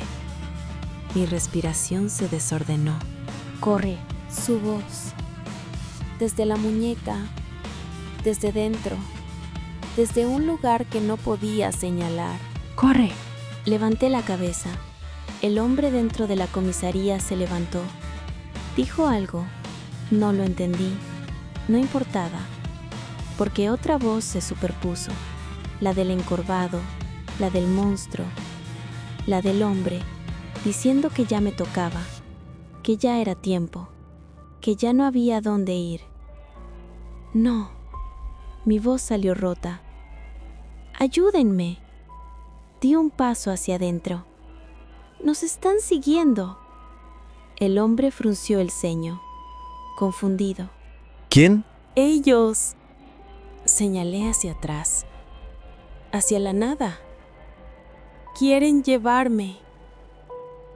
[SPEAKER 1] Mi respiración se desordenó. Corre, su voz, desde la muñeca, desde dentro, desde un lugar que no podía señalar.
[SPEAKER 8] ¡Corre!
[SPEAKER 1] Levanté la cabeza. El hombre dentro de la comisaría se levantó. Dijo algo. No lo entendí. No importaba, porque otra voz se superpuso. La del encorvado, la del monstruo, la del hombre, diciendo que ya me tocaba, que ya era tiempo, que ya no había dónde ir. No, mi voz salió rota. ¡Ayúdenme! Di un paso hacia adentro. ¡Nos están siguiendo! El hombre frunció el ceño, confundido.
[SPEAKER 9] ¿Quién?
[SPEAKER 1] ¡Ellos! Señalé hacia atrás, hacia la nada. ¡Quieren llevarme!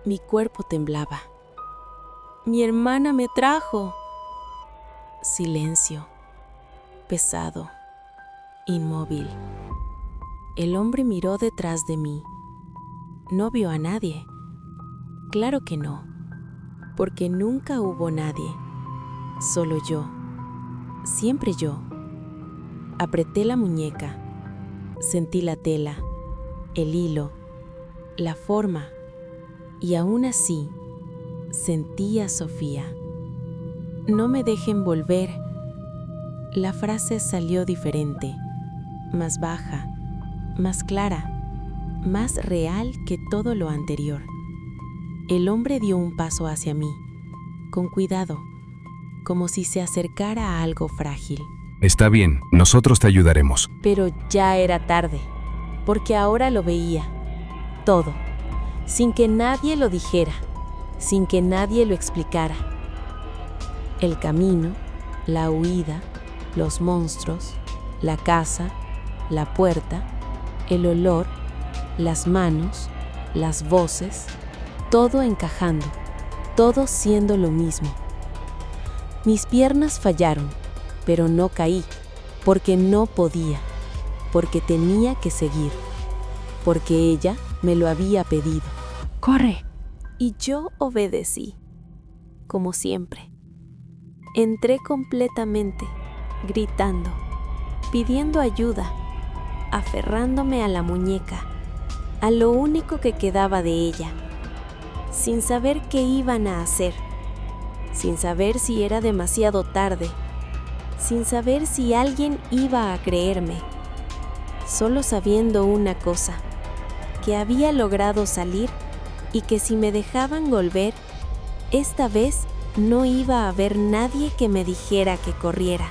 [SPEAKER 1] Mi cuerpo temblaba. ¡Mi hermana me trajo! Silencio, pesado, inmóvil. El hombre miró detrás de mí. No vio a nadie. Claro que no, porque nunca hubo nadie. Solo yo. Siempre yo. Apreté la muñeca. Sentí la tela, el hilo, la forma, y aún así sentí a Sofía. No me dejen volver. La frase salió diferente, más baja, más clara, más real que todo lo anterior. El hombre dio un paso hacia mí, con cuidado, como si se acercara a algo frágil.
[SPEAKER 11] Está bien, nosotros te ayudaremos.
[SPEAKER 1] Pero ya era tarde, porque ahora lo veía, todo, sin que nadie lo dijera, sin que nadie lo explicara. El camino, la huida, los monstruos, la casa, la puerta, el olor, las manos, las voces, todo encajando, todo siendo lo mismo. Mis piernas fallaron, pero no caí, porque no podía, porque tenía que seguir, porque ella me lo había pedido.
[SPEAKER 8] ¡Corre!
[SPEAKER 1] Y yo obedecí, como siempre. Entré completamente, gritando, pidiendo ayuda, aferrándome a la muñeca, a lo único que quedaba de ella, sin saber qué iban a hacer, sin saber si era demasiado tarde, sin saber si alguien iba a creerme, solo sabiendo una cosa, que había logrado salir y que si me dejaban volver, esta vez no iba a haber nadie que me dijera que corriera.